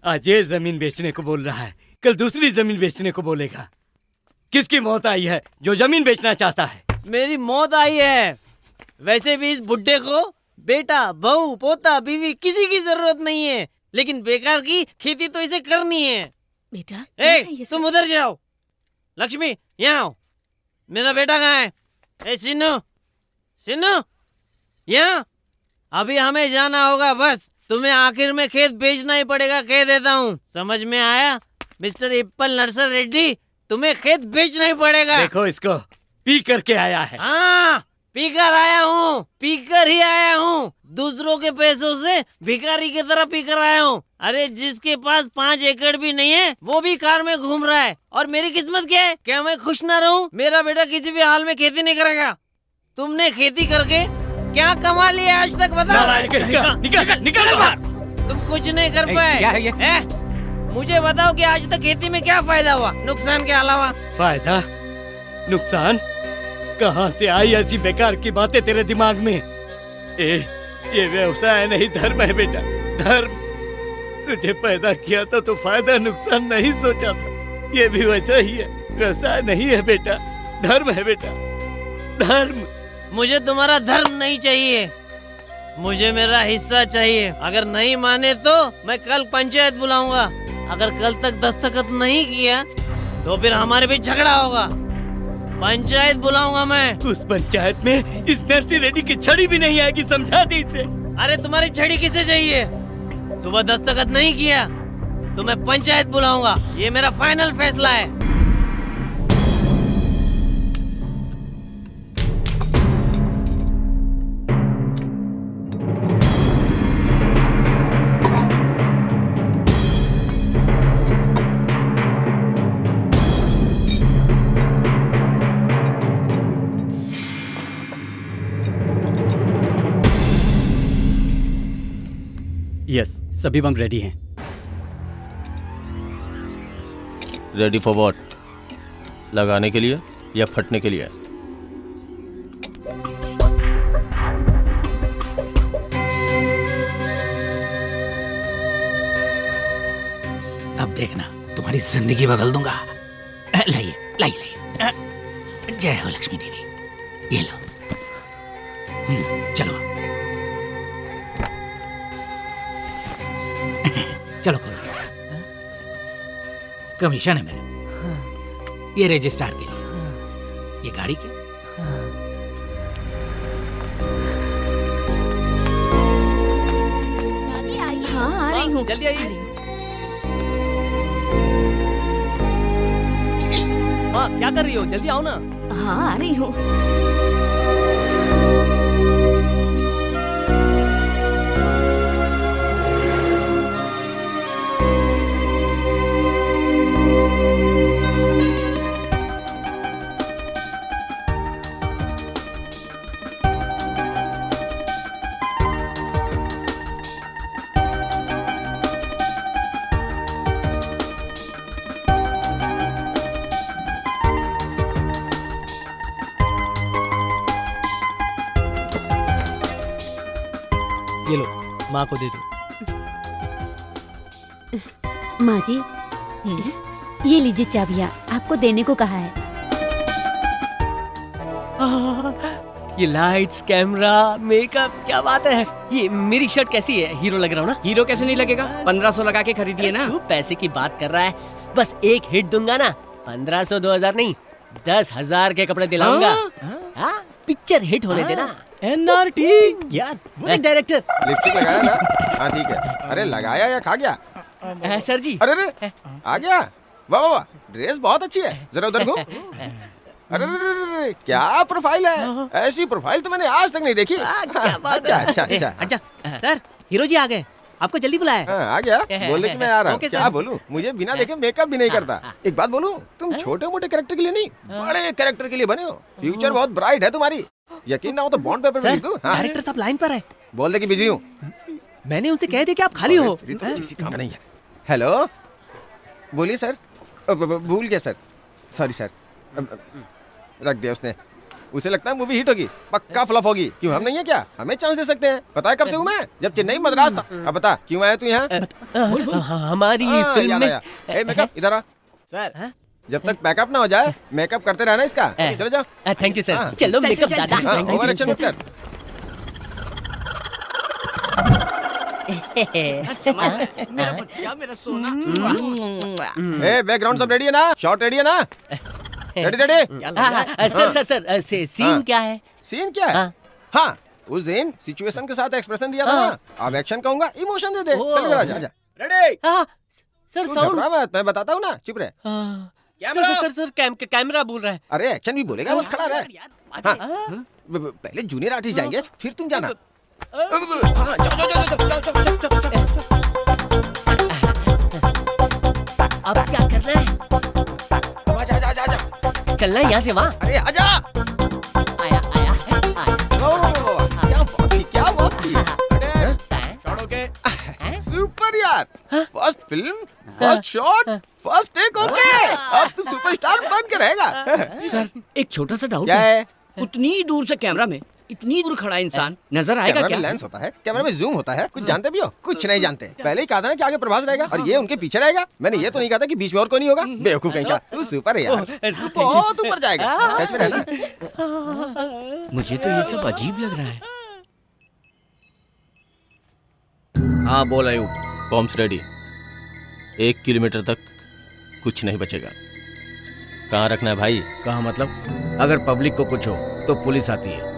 आज ये जमीन बेचने को बोल रहा है, कल दूसरी जमीन बेचने को बोलेगा। किसकी मौत आई है जो जमीन बेचना चाहता है? मेरी मौत आई है। वैसे भी इस बुड्ढे को बेटा, बहू, पोता, बीवी किसी की जरूरत नहीं है, लेकिन बेकार की खेती तो इसे करनी है। बेटा, तुम उधर जाओ। लक्ष्मी, यहाँ आओ। मेरा बेटा कहाँ है? ए सिन्नू, सिन्नू, यहाँ। अभी हमें जाना होगा, बस तुम्हें आखिर में खेत बेचना ही पड़ेगा, कह देता हूँ। समझ में आया मिस्टर इप्पल नरसर रेड्डी? तुम्हें खेत बेचना ही पड़ेगा। देखो इसको, पी करके आया है। हाँ, पीकर आया हूँ, पीकर ही आया हूँ। दूसरों के पैसों से भिखारी की तरह पीकर आया हूँ। अरे जिसके पास 5 एकड़ भी नहीं है वो भी कार में घूम रहा है। और मेरी किस्मत क्या है? क्या मैं खुश ना रहूं? मेरा बेटा किसी भी हाल में खेती नहीं करेगा। तुमने खेती करके क्या कमा लिया आज तक, बताओ। निकल बाहर। तुम कुछ नहीं कर पाए। क्या है ये? मुझे बताओ कि आज तक खेती में क्या फायदा हुआ नुकसान के अलावा? फायदा नुकसान कहाँ से आई ऐसी बेकार की बातें तेरे दिमाग में? ये व्यवसाय नहीं धर्म है बेटा, धर्म। तुझे पैदा किया था तो फायदा नुकसान नहीं सोचा था, ये भी वैसा ही है। व्यवसाय नहीं है बेटा, धर्म है बेटा, धर्म। मुझे तुम्हारा धर्म नहीं चाहिए, मुझे मेरा हिस्सा चाहिए। अगर नहीं माने तो मैं कल पंचायत बुलाऊंगा। अगर कल तक दस्तखत नहीं किया तो फिर हमारे बीच झगड़ा होगा। पंचायत बुलाऊंगा मैं। उस पंचायत में इस नरसी रेड्डी की छड़ी भी नहीं आएगी, समझा दी इसे। अरे तुम्हारी छड़ी किसे चाहिए? सुबह दस्तखत नहीं किया तो मैं पंचायत बुलाऊंगा, ये मेरा फाइनल फैसला है। यस, सभी बम रेडी हैं। Ready for what? लगाने के लिए या फटने के लिए? अब देखना, तुम्हारी जिंदगी बदल दूंगा। लाइए लाइए लाइए। जय हो लक्ष्मी देवी, ये लो। चलो चलो खोलो। कमीशन है मेरा, ये रजिस्ट्रार के लिए, ये गाड़ी के। हाँ आ रही हूँ। जल्दी आइए। माँ क्या कर रही हो? जल्दी आओ ना। हाँ आ रही हूँ। ये लो, माँ को दे दो। माँ जी, ये लीजिए चाबियाँ, आपको देने को कहा है। ये लाइट्स, कैमरा, मेकअप, क्या बात है। ये मेरी शर्ट कैसी है? हीरो लग रहा हूँ ना? हीरो कैसे नहीं लगेगा? 1500 लगा के खरीदी है ना। तू पैसे की बात कर रहा है, बस एक हिट दूंगा ना, 1500 2000 नहीं, 10,000 के कपड़े दिलाऊंगा। हाँ, पिक्चर हिट होने देना। NRT यार, वो डायरेक्टर। लिपस्टिक लगाया ना? हाँ ठीक है। अरे लगाया या खा गया? सर जी। अरे अरे आ गया, वाह वाह वाह, ड्रेस बहुत अच्छी है, जरा उधर घूम। अरे अरे क्या प्रोफाइल है, ऐसी प्रोफाइल तो मैंने आज तक नहीं देखी। अच्छा अच्छा अच्छा अच्छा सर, हीरो जी आ गए, आपको जल्दी बुलाया। आ गया, बोल दे कि मैं आ रहा हूँ। ओके, क्या सर। बोलूँ, मुझे बिना देखे मेकअप भी नहीं करता। एक बात बोलूँ, तुम छोटे मोटे कैरेक्टर के लिए नहीं, बड़े कैरेक्टर के लिए बने हो। फ्यूचर बहुत ब्राइट है तुम्हारी, यकीन ना हो तो बॉन्ड पेपर में लिख दूँ। डायरेक्टर साहब लाइन पर है, बोल दे कि बिजी हूँ। मैंने उनसे कह दिया कि आप खाली हो। किसी काम नहीं है। हेलो, बोलिए सर। भूल गया सर, सॉरी सर। रख दिया उसने। उसे लगता है मूवी हिट होगी, पक्का फ्लॉप होगी। क्यों, हम नहीं है क्या? हमें चांस दे सकते हैं। पता है कब से हूँ मैं? जब चेन्नई मद्रास था। अब बता क्यों आया तू यहाँ? हमारी फिल्म में। ए मेकअप इधर आ सर। जब तक पैकअप ना हो जाए मेकअप करते रहना इसका। चलो जाओ। Thank you sir. चलो मेकअप दादा। ओवर एक्शन मत कर। मेरा बच्चा, मेरा सोना। ए बैकग्राउंड सब रेडी है ना? शॉट रेडी है ना? Ready ready. सर सीन क्या है? सीन क्या है? हाँ, उस दिन सिचुएशन के साथ एक्सप्रेशन दिया था ना, अब एक्शन कहूंगा, इमोशन दे दे। चल इधर आजा, आजा। रेडी। सर साउंड मत, मैं बताता हूँ ना, चुप रहे। सर कैमरा बोल रहा है। अरे एक्शन भी बोलेगा, बस खड़ा रहे। हाँ, पहले जूनियर आर्टिस्ट जाएंगे, फिर तुम जाना। अब क्या करना है? चलना है यहाँ से वहाँ। अरे आजा। आया आया क्या बात की। सुपर यार, first film, first shot, first take. Okay, अब तू सुपरस्टार बन के रहेगा। सर एक छोटा सा डाउट क्या है? उतनी दूर से कैमरा में इतनी दूर खड़ा इंसान नजर आएगा कैमरा क्या? में लेंस होता है, कैमरा में जूम होता है, कुछ जानते भी हो? कुछ नहीं जानते। पहले ही कहा था ना कि आगे प्रभास रहेगा और ये उनके पीछे रहेगा। मैंने ये तो नहीं कहा था कि बीच में और कोई नहीं होगा। बेवकूफ कहीं का। तू सुपर है यार, तू बहुत ऊपर जाएगा। टच में रहना। मुझे तो ये सब अजीब लग रहा है। हाँ बोल अयूब। Bombs ready. 1 किलोमीटर तक कुछ नहीं बचेगा। कहाँ रखना है भाई? कहाँ मतलब? अगर पब्लिक को कुछ हो तो पुलिस आती है,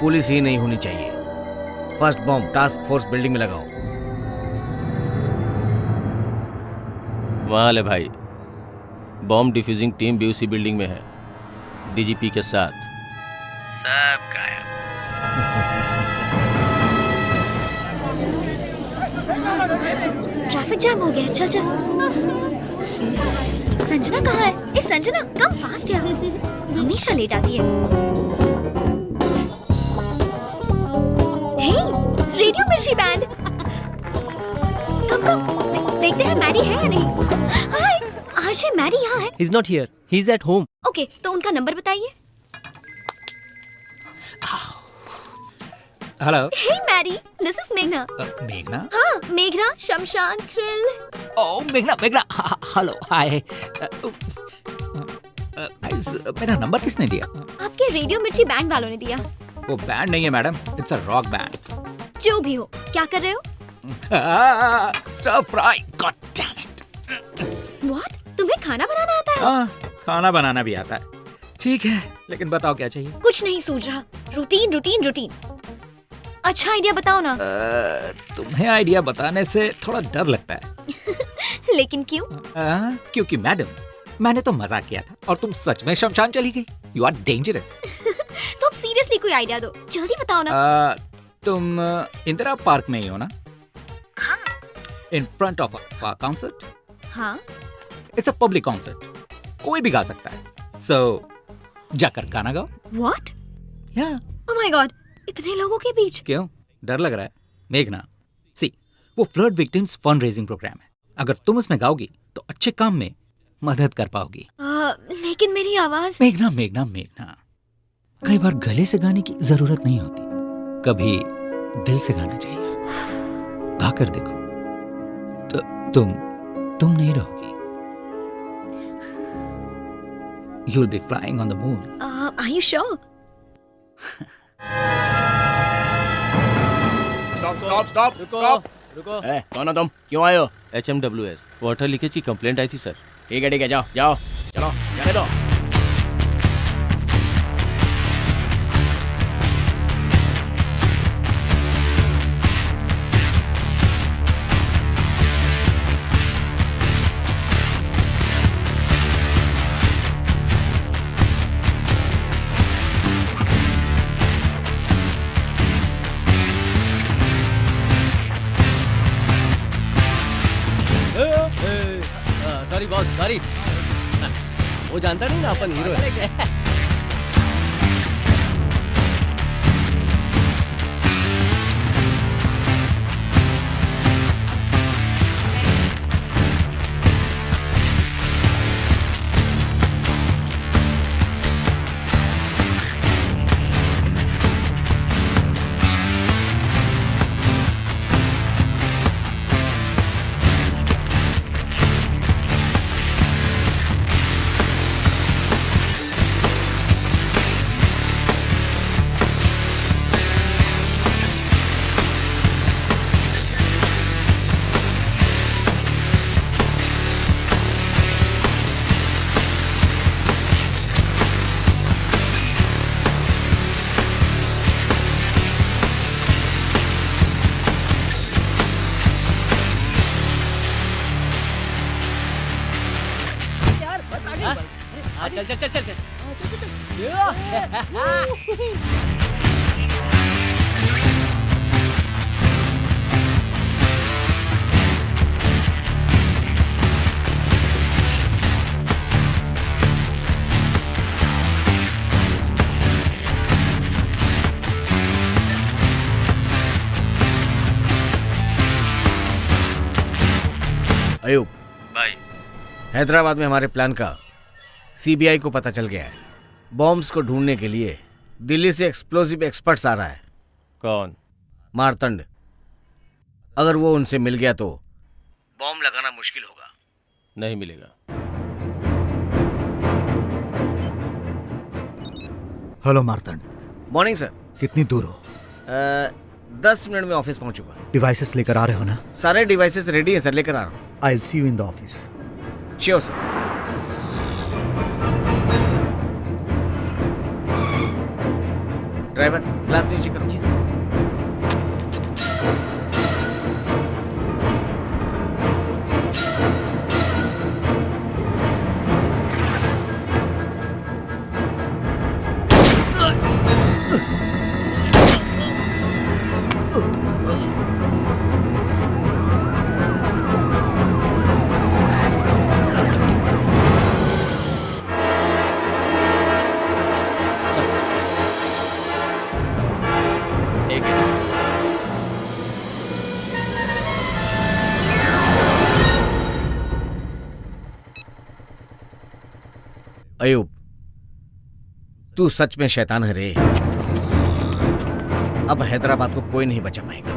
पुलिस ही नहीं होनी चाहिए। First bomb task force building में लगाओ। वहाँ ले भाई, बॉम्ब डिफ्यूजिंग टीम भी उसी बिल्डिंग में है, डीजीपी के साथ। सब गायब। ट्रैफिक जैम हो गया, चल चल। संजना कहाँ है? इस संजना कम फास्ट यार, हमेशा लेट आती है। हे, रेडियो मिर्ची बैंड। कम देखते हैं मैरी है या नहीं। हाय, आशे मैरी यहाँ है। He's not here. He's at home. Okay, तो उनका नंबर बताइए। Hello. Hey Mary, this is मेघना। मेघना? हाँ, मेघना, शमशान, थ्रिल। ओह मेघना, हेलो, हाय। मेरा नंबर किसने दिया? आपके रेडियो मिर्ची बैंड वालों ने दिया। वो बैंड नहीं है madam, it's a rock band. जो भी हो, क्या कर रहे हो? Stir fry, god damn it. What? तुम्हें खाना बनाना आता है? हाँ, खाना बनाना भी आता है। ठीक है, लेकिन बताओ क्या चाहिए? कुछ नहीं सूझ रहा। रूटीन। अच्छा आइडिया बताओ ना। तुम्हें आइडिया बताने से थोड़ा डर लगता है। लेकिन क्यों? क्योंकि मैडम, मैंने तो मजाक किया था और तुम सच में शमशान चली गई। You are dangerous. तो अब सीरियसली कोई आइडिया दो, जल्दी बताओ ना। तुम इंदिरा पार्क में ही हो ना? हाँ। In front of a concert? हाँ। इट्स अ पब्लिक कॉन्सर्ट, कोई भी गा सकता है। सो जाकर गाना गाओ। व्हाट? या। ओह माय गॉड, इतने लोगों के बीच। क्यों डर लग रहा है? मेघना, सी, वो flood victims fund raising programme है। अगर तुम उसमें गाओगी तो अच्छे काम में मदद कर पाओगी। लेकिन मेरी आवाज। मेघना, कई बार गले से गाने की जरूरत नहीं होती, कभी दिल से गाना चाहिए। गा कर देखो तो तुम नहीं रहोगी। You'll be flying on the moon. Are you sure? Stop. रुको। कौन हो तुम? क्यों आए हो? HMWS वाटर लीकेज की कंप्लेंट आई थी सर। ठीक है, जाओ चलो, जाने दो। Sorry boss, sorry. वो जानता नहीं ना अपन हीरो है। चल। अयूब भाई, हैदराबाद में हमारे प्लान का सीबीआई को पता चल गया है। बॉम्ब्स को ढूंढने के लिए दिल्ली से एक्सप्लोसिव एक्सपर्ट्स आ रहा है। कौन? मारतंड। अगर वो उनसे मिल गया तो बॉम्ब लगाना मुश्किल होगा। नहीं मिलेगा। हेलो मार्तंड। Morning sir. कितनी दूर हो? 10 मिनट में ऑफिस पहुंचूंगा। डिवाइसेस लेकर आ रहे हो ना? सारे डिवाइसेस रेडी हैं सर, लेकर आ रहा हूँ। I will see you in the office. Sure sir. Driver glass नीचे करो। जी सर। अयूब, तू सच में शैतान है रे। अब हैदराबाद को कोई नहीं बचा पाएगा।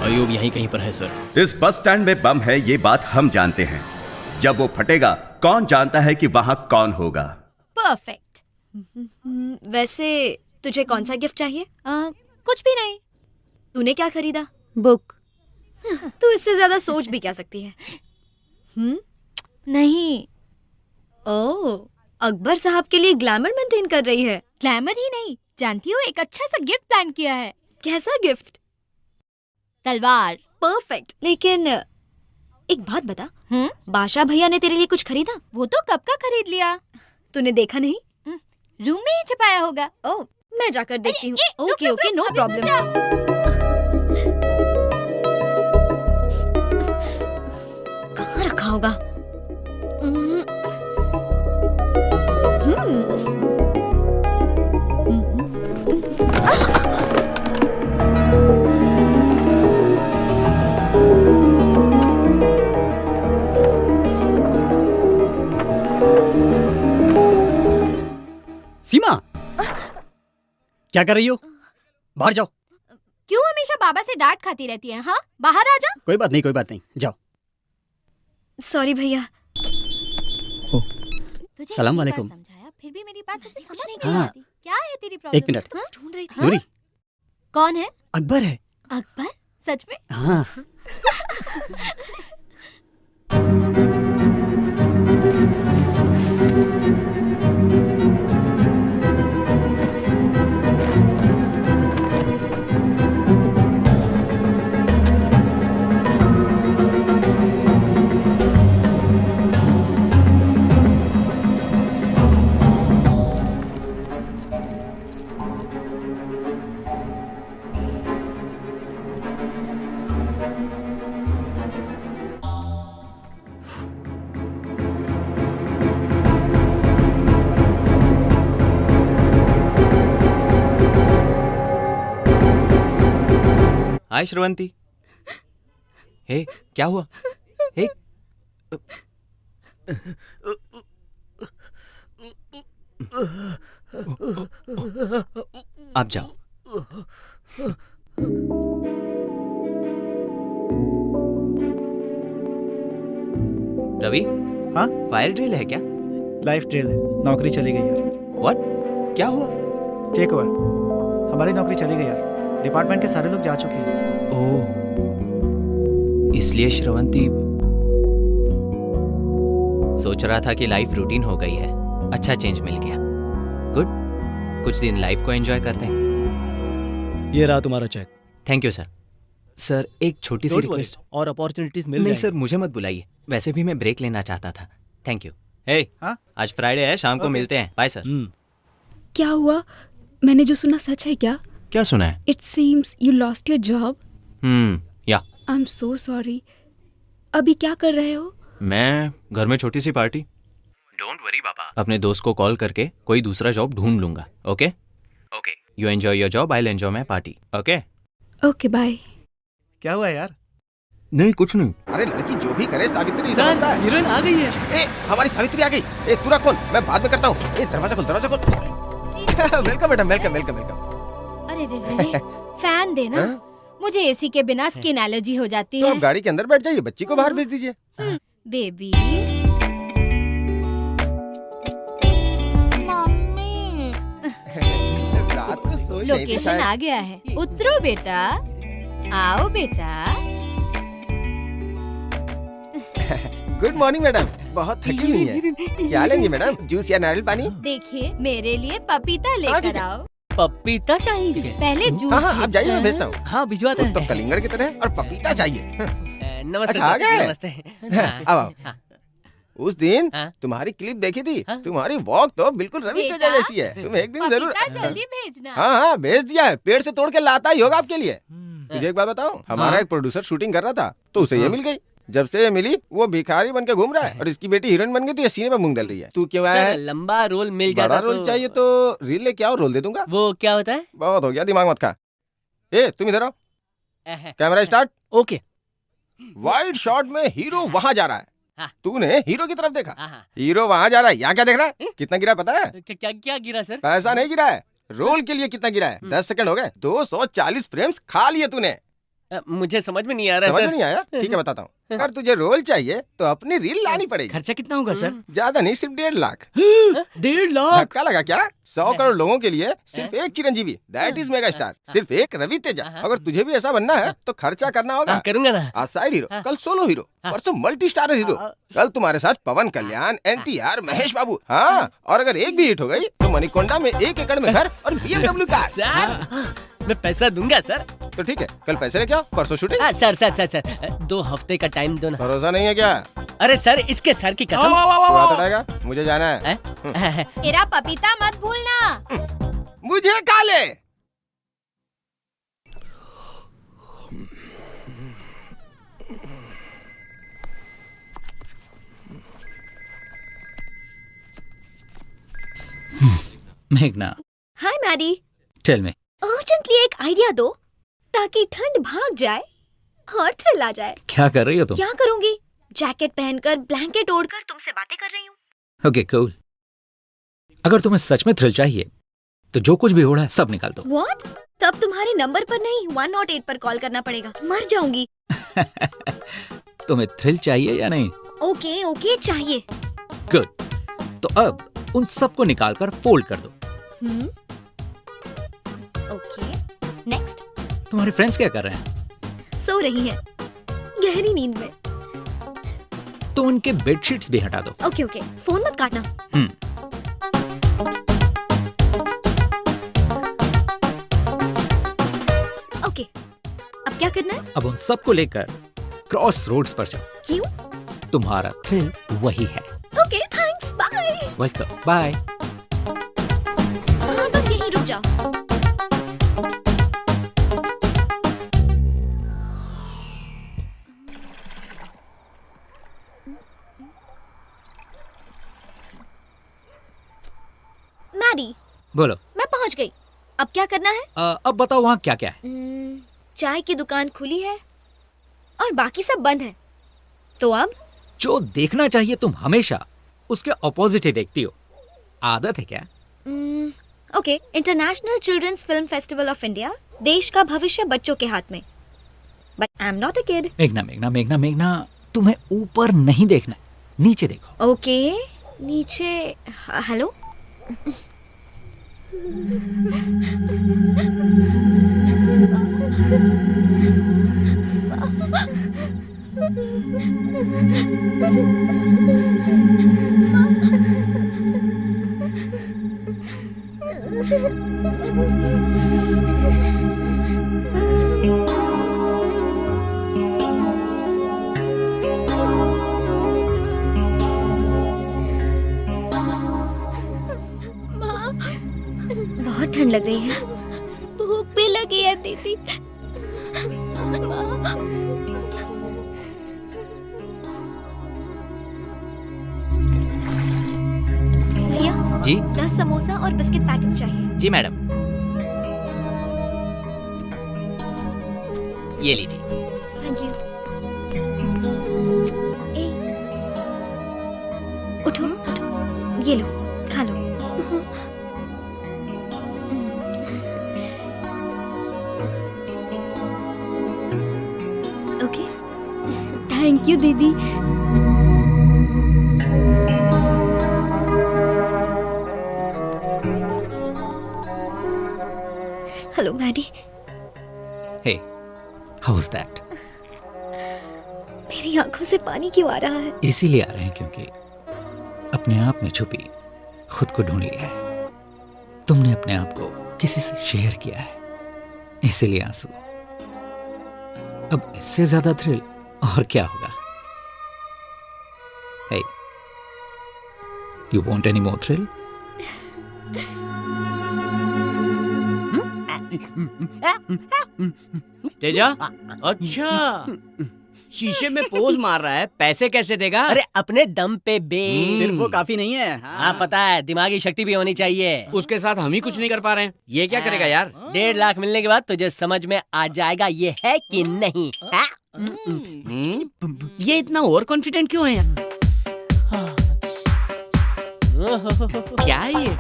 अयूब यहीं कहीं पर है सर। इस बस स्टैंड में बम है, ये बात हम जानते हैं। जब वो फटेगा कौन जानता है कि वहां कौन होगा। परफेक्ट। वैसे तुझे कौन सा गिफ्ट चाहिए? कुछ भी नहीं। तूने क्या खरीदा? बुक। तू इससे ज्यादा सोच भी क्या सकती है? नहीं। ओह, अकबर साहब के लिए ग्लैमर मेंटेन कर रही है। ग्लैमर ही नहीं, जानती हो एक अच्छा सा गिफ्ट प्लान किया है। कैसा गिफ्ट? तलवार। परफेक्ट। लेकिन एक बात बता, बादशाह भैया ने तेरे लिए कुछ खरीदा? वो तो कब का खरीद लिया। तूने देखा नहीं? रूम में ही छुपाया होगा। ओह, मैं जाकर देखती हूँ। Okay okay, no problem. कहाँ रखा होगा? सीमा, क्या कर रही हो? बाहर जाओ। क्यों हमेशा बाबा से डांट खाती रहती है? हाँ, बाहर आ जा। कोई बात नहीं, कोई बात नहीं, जाओ। सॉरी भैया। तुझे सलाम इतनी बार वालेकुम। समझाया, फिर भी मेरी बात तुझे समझ नहीं हाँ। आती। क्या है तेरी प्रॉब्लम? एक मिनट। ढूंढ रही थी। नूरी, कौन है? अकबर है। अकबर? सच में? हाँ। हाय श्रवंती। हे, क्या हुआ? हे, आप जाओ। रवि, हाँ, फायर ड्रिल है क्या? लाइफ ड्रिल है। नौकरी चली गई यार। व्हाट? क्या हुआ? Take over. हमारी नौकरी चली गई यार। डिपार्टमेंट के सारे लोग जा चुके हैं। ओह, इसलिए श्रवंती सोच रहा था कि लाइफ रूटीन हो गई है। अच्छा चेंज मिल गया। गुड, कुछ दिन लाइफ को एंजॉय करते हैं। ये रहा तुम्हारा cheque. Thank you sir. Sir, एक छोटी सी Don't worry, रिक्वेस्ट। और अपॉर्चुनिटीज मिल नहीं जाएंगी। सर, मुझे मत बुलाइए। वैसे भी मैं ब्रेक लेना चाहता था। Thank you. हे, आज फ्राइडे है, शाम को मिलते हैं। Bye sir. क्या हुआ? मैंने जो सुना सच है क्या? क्या सुना है? It seems you lost your job. या आई एम सो सॉरी। अभी क्या कर रहे हो? मैं घर में छोटी सी पार्टी। डोंट वरी बाबा। अपने दोस्त को कॉल करके कोई दूसरा जॉब ढूंढ लूंगा। Okay okay, you enjoy your job, I will enjoy my party. Okay okay, bye. क्या हुआ यार? नहीं कुछ नहीं। अरे लड़की जो भी करे सावित्री सर, समझता है। हीरोइन आ गई है। ए हमारी सावित्री आ गई। ए तू रख फोन, मैं बाद में करता हूँ। ए दरवाजा खोल, दरवाजा खोल। Welcome madam, welcome welcome welcome. अरे रे रे, फैन देना। मुझे एसी के बिना स्किन एलर्जी हो जाती तो है। आप गाड़ी के अंदर बैठ जाइए, बच्ची को बाहर भेज दीजिए। बेबी रात को सोई नहीं थी लोकेशन शायद। आ गया है, उतरो बेटा, आओ बेटा। गुड मॉर्निंग मैडम, बहुत थकी हुई है। क्या लेंगी मैडम, जूस या नारियल पानी? देखिए मेरे लिए पपीता लेकर आओ। पपीता चाहिए? पहले जूस हाँ हाँ आप भेजना जाइए, मैं है। भेजता हूँ। हाँ भिजवाते तो कलिंगड़ की तरह है और पपीता चाहिए। नमस्ते अच्छा, आ सर, गए? नमस्ते। अब आओ। उस दिन तुम्हारी क्लिप देखी थी, तुम्हारी वॉक तो बिल्कुल रवि बेटा, तेजा जैसी है। तुम एक दिन जरूर। पपीता जल्दी भेजना। हाँ हाँ भेज दिया है, पेड़ से तोड़ के लाता ही होगा आपके लिए। तुझे एक बात बताऊं, हमारा एक प्रोड्यूसर शूटिंग कर रहा था तो उसे ये मिल गई। जब से ये मिली वो भिखारी बन के घूम रहा है और इसकी बेटी हीरोइन बन गई तो ये सीने पे मूंग डल रही है। तू क्यों आया सर, है? लंबा रोल मिल बड़ा जाता रोल चाहिए तो रील लेके आओ, रोल दे दूंगा। वो क्या होता है? बहुत हो गया, दिमाग मत खा। ए तुम इधर आओ, camera start. Okay. Wide shot में हीरो वहां जा रहा है, हाँ। तूने हीरो की तरफ देखा। हीरो वहां जा रहा है, यहाँ क्या देख रहा है? कितना गिरा पता है? क्या क्या गिरा सर? पैसा नहीं गिरा है, रोल के लिए कितना गिरा है? 10 सेकंड हो गए, 240 फ्रेम्स खा लिए तूने। मुझे समझ में नहीं आ रहा समझ सर। में नहीं आया? ठीक है बताता हूँ। अगर तुझे रोल चाहिए तो अपनी रील लानी पड़ेगी। खर्चा कितना होगा सर? ज्यादा नहीं, सिर्फ 1.5 लाख। 1.5 लाख? धक्का लगा क्या? 100 करोड़ लोगों के लिए सिर्फ एक Chiranjeevi, that is mega star, सिर्फ एक रवि तेजा। अगर तुझे भी ऐसा बनना है तो खर्चा करना होगा। करूंगा ना। आज साइड हीरो, कल सोलो हीरो, परसों मल्टी स्टारर हीरो, कल तुम्हारे साथ पवन कल्याण, NTR, महेश बाबू। हाँ, और अगर एक भी हिट हो गई तो मणिकोंडा में 1 एकड़ में घर और BMW कार। सर मैं पैसा दूंगा सर। तो ठीक है, कल पैसे लेके आओ, परसों shooting. Sir sir sir sir 2 हफ्ते का टाइम दो ना। भरोसा नहीं है क्या? अरे सर इसके सर की कसम। तू हाथ हटाएगा? मुझे जाना है। मेरा पपीता मत भूलना। मुझे काले। मेघना, हाय मैडी, टेल मी। अर्जेंटली एक आइडिया दो ताकि ठंड भाग जाए और थ्रिल आ जाए। क्या कर रही हो तुम? क्या करूंगी? जैकेट पहनकर, ब्लैंकेट ओढ़कर तुमसे बातें कर रही हूँ। Okay cool. अगर तुम्हें सच में थ्रिल चाहिए तो जो कुछ भी हो रहा है सब निकाल दो। व्हाट? तब तुम्हारे नंबर पर नहीं 108 पर कॉल करना पड़ेगा, मर जाऊंगी। तुम्हें थ्रिल चाहिए या नहीं? ओके ओके चाहिए। गुड। तो अब उन सबको निकाल कर फोल्ड कर दो। Okay next. तुम्हारे फ्रेंड्स क्या कर रहे हैं? सो रही हैं गहरी नींद में। तो उनके बेडशीट्स भी हटा दो। ओके ओके, फोन मत काटना। ओके, अब क्या करना है? अब उन सबको लेकर क्रॉस रोड्स पर जाओ। क्यों? तुम्हारा थ्रिल वही है। Okay thanks, bye. Welcome, bye. हाँ बस यहीं रुक जाओ। मैडी, बोलो। मैं पहुंच गई। अब क्या करना है? अब बताओ वहाँ क्या क्या है? चाय की दुकान खुली है और बाकी सब बंद है। तो अब जो देखना चाहिए तुम हमेशा उसके ऑपोजिट ही देखती हो। आदत है क्या? Okay, international children's film festival of India, देश का भविष्य बच्चों के हाथ में। But I am not a kid. मेघना मेघना मेघना मेघना, तुम्हें ऊपर नहीं देखना, नीचे देखो। ओके, नीचे। हेलो। बहुत ठंड लग रही है। भूख भी लगी है दीदी। भैया जी 10 समोसा और बिस्किट पैकेट्स चाहिए। जी मैडम, ये लीजिए। Thank you. ये लो, खा लो। ओके। थैंक यू दीदी। Hello Maddie. Hey, how's that? मेरी आंखों से पानी क्यों आ रहा है? इसीलिए आ रहे हैं क्योंकि अपने आप में छुपी खुद को ढूंढ लिया है। तुमने अपने आप को किसी से शेयर किया है, इसीलिए आंसू। अब इससे ज्यादा थ्रिल और क्या होगा? Hey, you want any more thrill? Teja, अच्छा शीशे में पोज मार रहा है, पैसे कैसे देगा? अरे अपने दम पे बे। सिर्फ वो काफी नहीं है। हाँ पता है, दिमागी शक्ति भी होनी चाहिए। उसके साथ हम ही कुछ नहीं कर पा रहे हैं। ये क्या करेगा यार? 1.5 लाख मिलने के बाद तुझे समझ में आ जाएगा ये है कि नहीं। ये इतना ओवर कॉन्फिडेंट क्यों है यार? क्या है ये?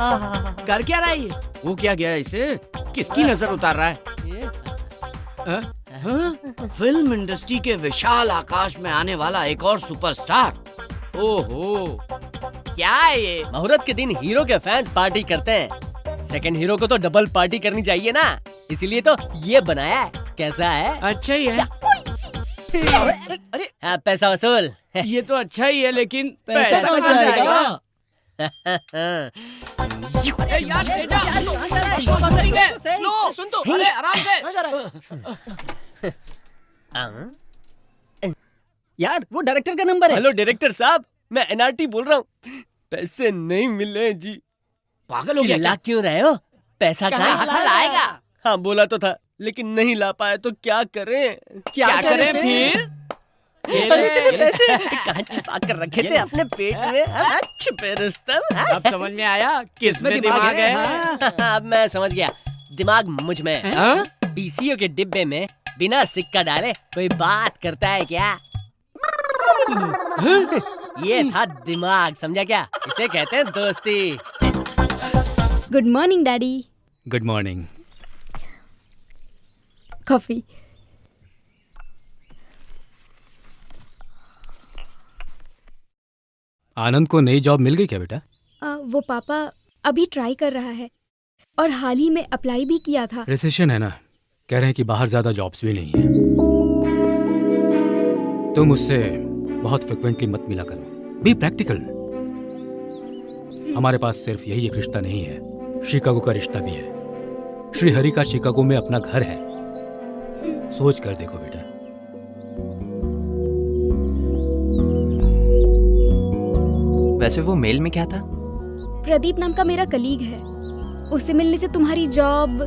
कर क्या रहा है ये? वो क्या गया इसे? किसकी नजर उतार रहा है? फिल्म इंडस्ट्री के विशाल आकाश में आने वाला एक और सुपरस्टार। ओहो, क्या है ये? मुहूर्त के दिन हीरो के फैंस पार्टी करते हैं, सेकंड हीरो को तो डबल पार्टी करनी चाहिए ना, इसीलिए तो ये बनाया है। कैसा है? अच्छा ही है। अरे पैसा वसूल। ये तो अच्छा ही है, लेकिन पैसा कहाँ कहाँ से से आएगा? आएगा? सुन तो, अरे आराम से। यार वो डायरेक्टर का नंबर है। हेलो डायरेक्टर साहब, मैं एनआरटी बोल रहा हूँ। पैसे नहीं मिले जी। पागल हो गया चिल्ला क्यों रहे हो? पैसा कहाँ कहाँ लाएगा? हाँ बोला तो था, लेकिन नहीं ला पाए तो क्या करें? क्या करें फिर? अरे तेरे पैसे कहाँ छिपा कर रखे थे अपने पेट में? छुपे रुस्तम। अब समझ में आया किसमें दिमाग है? हाँ, अब मैं समझ गया, दिमाग मुझ में है। पीसीओ के डिब्बे में बिना सिक्का डाले कोई बात करता है क्या? ये था दिमाग, समझा क्या? इसे कहते हैं दोस्ती। Good morning daddy. Good morning. Coffee. Anand को नई जॉब मिल गई क्या बेटा? वो पापा अभी ट्राई कर रहा है और हाल ही में अप्लाई भी किया था। रिसेशन है ना, कह रहे हैं कि बाहर ज्यादा जॉब्स भी नहीं है। तुम उससे बहुत फ्रिक्वेंटली मत मिला करो, बी प्रैक्टिकल। हमारे पास सिर्फ यही एक रिश्ता नहीं है, शिकागो का रिश्ता भी है। श्री हरि का शिकागो में अपना घर है, सोच कर देखो बेटा। वैसे वो मेल में क्या था? प्रदीप नाम का मेरा कलीग है, उससे मिलने से तुम्हारी जॉब,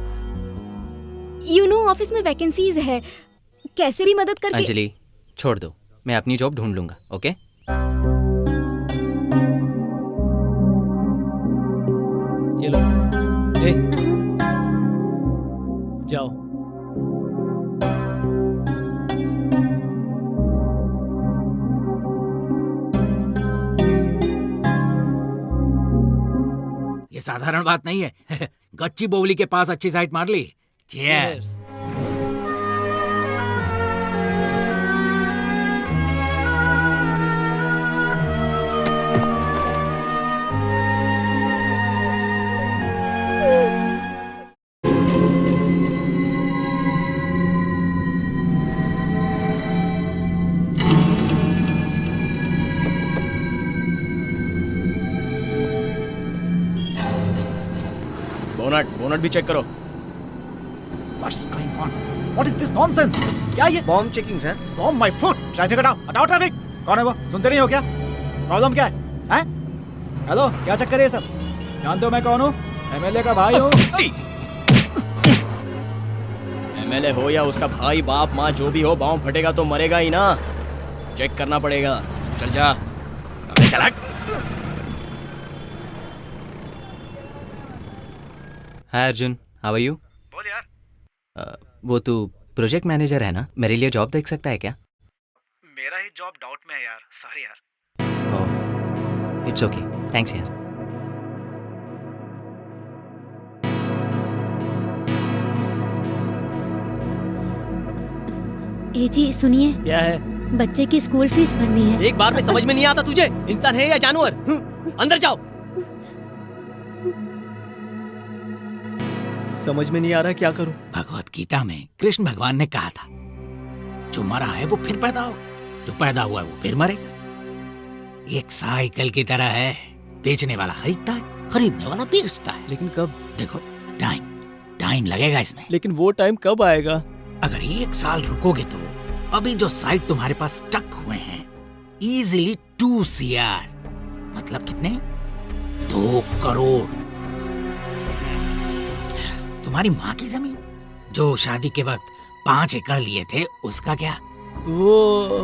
ऑफिस में वैकेंसीज है, कैसे भी मदद करके। अंजलि छोड़ दो, मैं अपनी जॉब ढूंढ लूंगा। ओके ये लो। ए, जाओ। ये साधारण बात नहीं है। गच्ची बोवली के पास अच्छी साइट मार ली। चीयर्स। बोनट भी चेक करो। What's going on? What is this nonsense? क्या ये? Bomb checking sir. Oh my foot! Traffic हटाओ, हटाओ ट्रैफिक। कौन है वो? सुनते नहीं हो क्या? प्रॉब्लम क्या है? हैं? हेलो, क्या चक्कर है ये सब? जानते हो मैं कौन हूँ? एमएलए का भाई हूँ। एमएलए हो या उसका भाई बाप माँ जो भी हो, बॉम्ब फटेगा तो मरेगा ही ना। चेक करना पड़ेगा। चल जा। अबे चल हट। हाय अर्जुन, हाउ आर यू? बोल यार। वो तू प्रोजेक्ट मैनेजर है ना, मेरे लिए जॉब देख सकता है क्या? मेरा ही जॉब डाउट में है यार, सॉरी यार। ओह, इट्स ओके, थैंक्स यार। ए जी सुनिए, क्या है? बच्चे की स्कूल फीस भरनी है। एक बार में समझ में नहीं आता तुझे, इंसान है या जानवर? अंदर जाओ। समझ में नहीं आ रहा क्या करूं। भगवत गीता में कृष्ण भगवान ने कहा था, जो मरा है वो फिर पैदा हो, जो पैदा हुआ है वो फिर मरेगा। एक साइकिल की तरह है, बेचने वाला खरीदता है, खरीदने वाला बेचता है। लेकिन कब? देखो, टाइम लगेगा इसमें। लेकिन वो टाइम कब आएगा? अगर 1 साल रुकोगे तो अभी जो साइट तुम्हारे पास स्टक हुए हैं, इजीली 2 CR, मतलब कितने? 2 करोड़। तुम्हारी माँ की जमीन जो शादी के वक्त 5 एकड़ लिए थे, उसका क्या? वो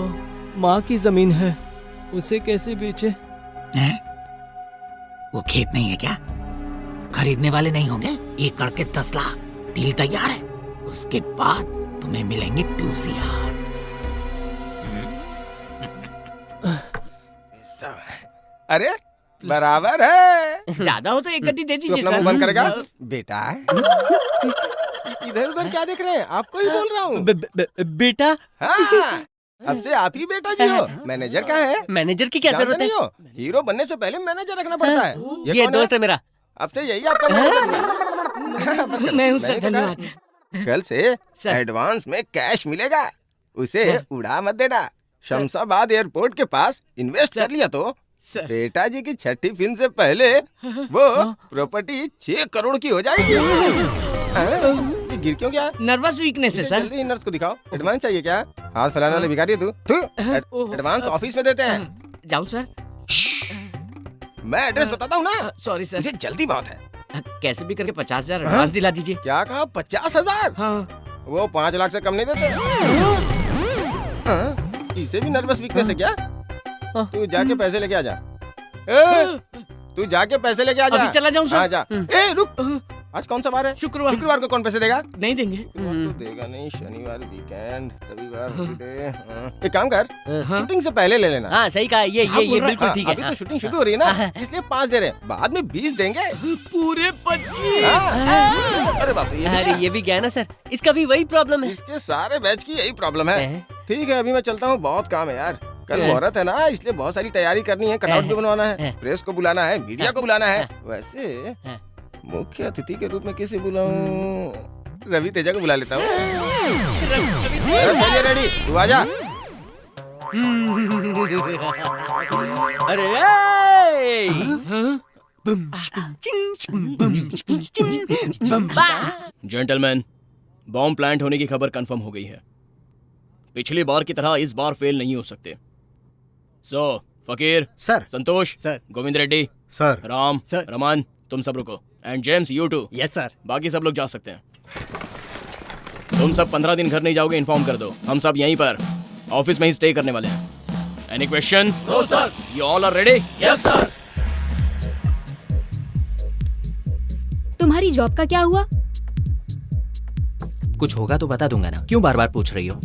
माँ की जमीन है, उसे कैसे बेचे? हैं? वो खेत नहीं है क्या? खरीदने वाले नहीं होंगे? एकड़ के 10 लाख, डील तैयार है। उसके बाद तुम्हें मिलेंगे 2 CR। अरे बराबर है। ज्यादा हो तो एक गड्डी दे तू दीजिए अपना सर। मुंह बंद करेगा बेटा? इधर उधर क्या देख रहे हैं? आपको ही बोल रहा हूँ। बेटा? हाँ, अब से आप ही बेटा जी हो। मैनेजर का है? मैनेजर की क्या जरूरत है? हीरो बनने से पहले मैनेजर रखना पड़ता है। ये कौन दोस्त है मेरा। अब से यही आपका मैनेजर। मैं हूँ सर, धन्यवाद। कल से एडवांस में कैश मिलेगा, उसे उड़ा मत देना। शमशाबाद एयरपोर्ट के पास इन्वेस्ट कर लिया तो बेटा जी की छठी फिल्म से पहले वो प्रॉपर्टी 6 करोड़ की हो जाएगी। ये गिर क्यों गया? नर्वस वीकनेस है सर। जल्दी नर्स को दिखाओ। एडवांस चाहिए क्या? हाथ फैलाने वाले भिखारी है तू। एडवांस ऑफिस में देते हैं। जाऊं सर? मैं एड्रेस बताता हूँ ना। सॉरी सर, मुझे जल्दी बहुत है। कैसे भी करके 50,000 एडवांस दिला दीजिए। क्या कहा? 50,000? हाँ। वो 5 लाख से कम नहीं देते। इसे भी नर्वस वीकनेस है क्या? तू जाके पैसे लेके आ जा। तू जाके पैसे लेके आ जा। अभी चला जाऊं सर? हाँ जा। ए रुक, आज कौन सा बार है? शुक्रवार को कौन पैसे देगा? नहीं देंगे। तो देगा नहीं। शनिवार वीकेंड, रविवार हॉलिडे। एक काम कर, शूटिंग से पहले ले लेना। हाँ सही कहा, ये बिल्कुल ठीक है। अभी तो शूटिंग शुरू हो रही है ना, इसलिए 5 दे रहे हैं, बाद में 20 देंगे। पूरे 25। अरे बाप रे, अरे ये भी गया ना सर, इसका भी वही प्रॉब्लम है। इसके सारे बैच की यही प्रॉब्लम है। ठीक है, अभी मैं चलता हूँ, बहुत काम है यार। कल मुहूर्त है ना, इसलिए बहुत सारी तैयारी करनी है। कटआउट भी बनवाना है, प्रेस को बुलाना है, मीडिया को बुलाना है। वैसे मुख्य अतिथि के रूप में किसे बुलाऊं? रवि तेजा को बुला लेता हूँ। चलिए रेडी, तू आजा। अरे जेंटलमैन, बॉम्ब प्लांट होने की खबर कंफर्म हो गई है। पिछली बार की तरह इस बार फेल नहीं हो सकते। So Fakir sir, Santosh sir, Govind Reddy sir, Ram sir, Raman, तुम सब रुको। And James, you too. Yes sir. बाकी सब लोग जा सकते हैं। तुम सब 15 दिन घर नहीं जाओगे, इन्फॉर्म कर दो। हम सब यहीं पर ऑफिस में ही स्टे करने वाले हैं। Any question? No sir. You all are ready? Yes sir. तुम्हारी जॉब का क्या हुआ? कुछ होगा तो बता दूंगा ना, क्यों बार बार पूछ रही हो?